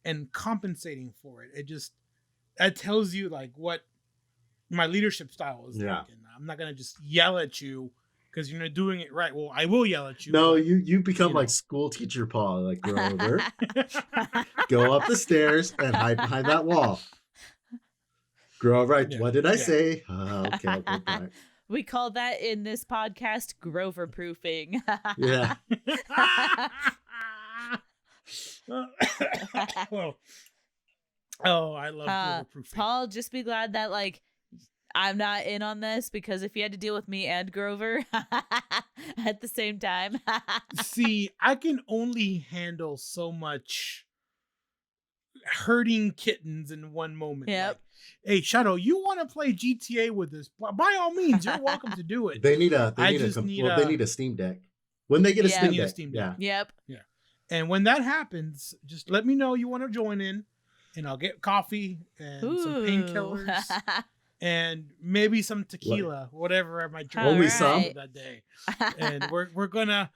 and compensating for it, that tells you like what my leadership style is. Yeah. Like, and I'm not gonna just yell at you because you're not doing it right. Well, I will yell at you. No, but, you become like school teacher Paul, like Grover. Go up the stairs and hide behind that wall. Grover, what did I say? Okay, I'll go back. We call that in this podcast Grover proofing. Yeah. I love Grover proofing. Paul, just be glad that like I'm not in on this, because if you had to deal with me and Grover at the same time. See, I can only handle so much hurting kittens in one moment. Yep. Like, hey, Shadoe, you want to play GTA with us? By all means, you're welcome to do it. They need a Steam Deck. When they get a Yeah. Steam Deck. Yeah. Yep. And when that happens, just let me know you want to join in, and I'll get coffee and some painkillers and maybe some tequila, whatever I might drink. Only some that day. And we're gonna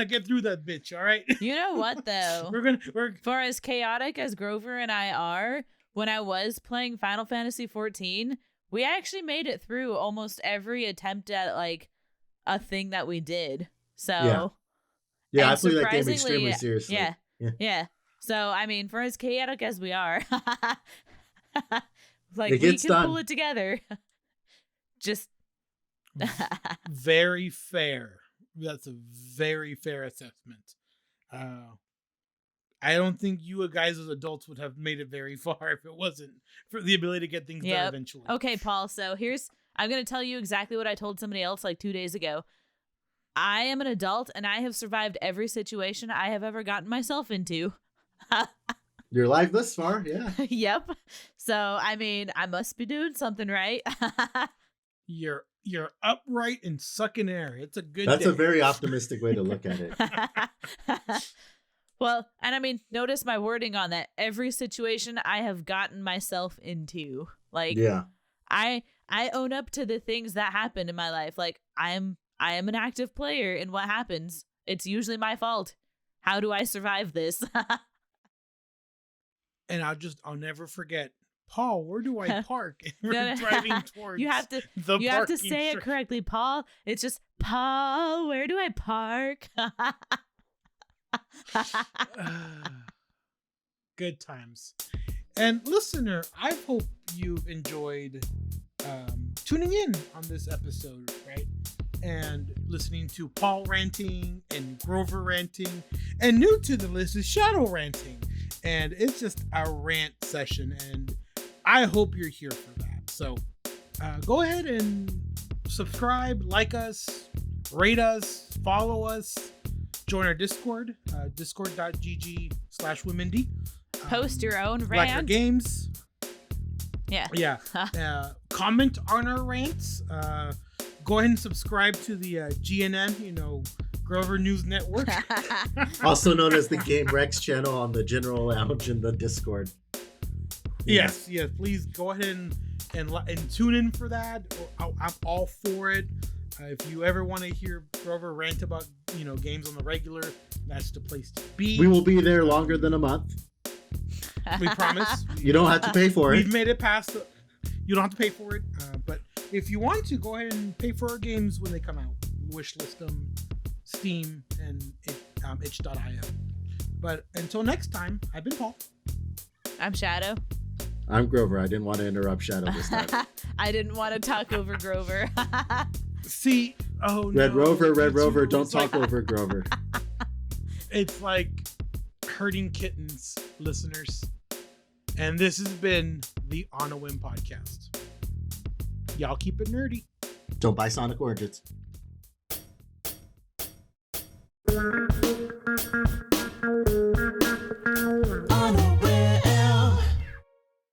get through that bitch. All right. You know what though? we're For as chaotic as Grover and I are, when I was playing Final Fantasy 14, we actually made it through almost every attempt at like a thing that we did. So Yeah, I and play that game surprisingly, extremely seriously. Yeah. So I mean, for as chaotic as we are, like It we gets can done. pull it together. Just very fair. That's a very fair assessment. I don't think you guys as adults would have made it very far if it wasn't for the ability to get things done eventually. Okay, Paul. So I'm going to tell you exactly what I told somebody else like 2 days ago. I am an adult and I have survived every situation I have ever gotten myself into. Your life thus far, yeah. Yep. So, I mean, I must be doing something right. You're upright and sucking air. It's a good That's day. a very optimistic way to look at it. Well, and I mean, notice my wording on that. Every situation I have gotten myself into. Like, Yeah. I own up to the things that happen in my life. Like, I am an active player in what happens. It's usually my fault. How do I survive this? And I'll never forget. Paul, where do I park? And we're No. driving towards You have to say it correctly, Paul. It's just, Paul, where do I park? Good times. And listener, I hope you've enjoyed tuning in on this episode, right? And listening to Paul ranting and Grover ranting. And new to the list is Shadoe ranting. And it's just a rant session. And I hope you're here for that. So go ahead and subscribe, like us, rate us, follow us, join our Discord, discord.gg/Whimindie. Post your own Like our rant. games. Yeah. Yeah. Comment on our rants. Go ahead and subscribe to the GNN, Grover News Network. Also known as the Game Rex channel on the General Lounge in the Discord. Yes. Please go ahead and tune in for that. I'm all for it. If you ever want to hear Grover rant about games on the regular, that's the place to be. We will be there longer than a month. We promise. You don't have to pay for it. We've made it past. You don't have to pay for it, but if you want to, go ahead and pay for our games when they come out. Wishlist them, Steam, and itch.io. But until next time, I've been Paul. I'm Shadoe. I'm Grover. I didn't want to interrupt Shadoe this time. I didn't want to talk over Grover. See, Red Rover, don't talk over Grover. It's like herding kittens, listeners. And this has been the On A Whim podcast. Y'all keep it nerdy. Don't buy Sonic oranges.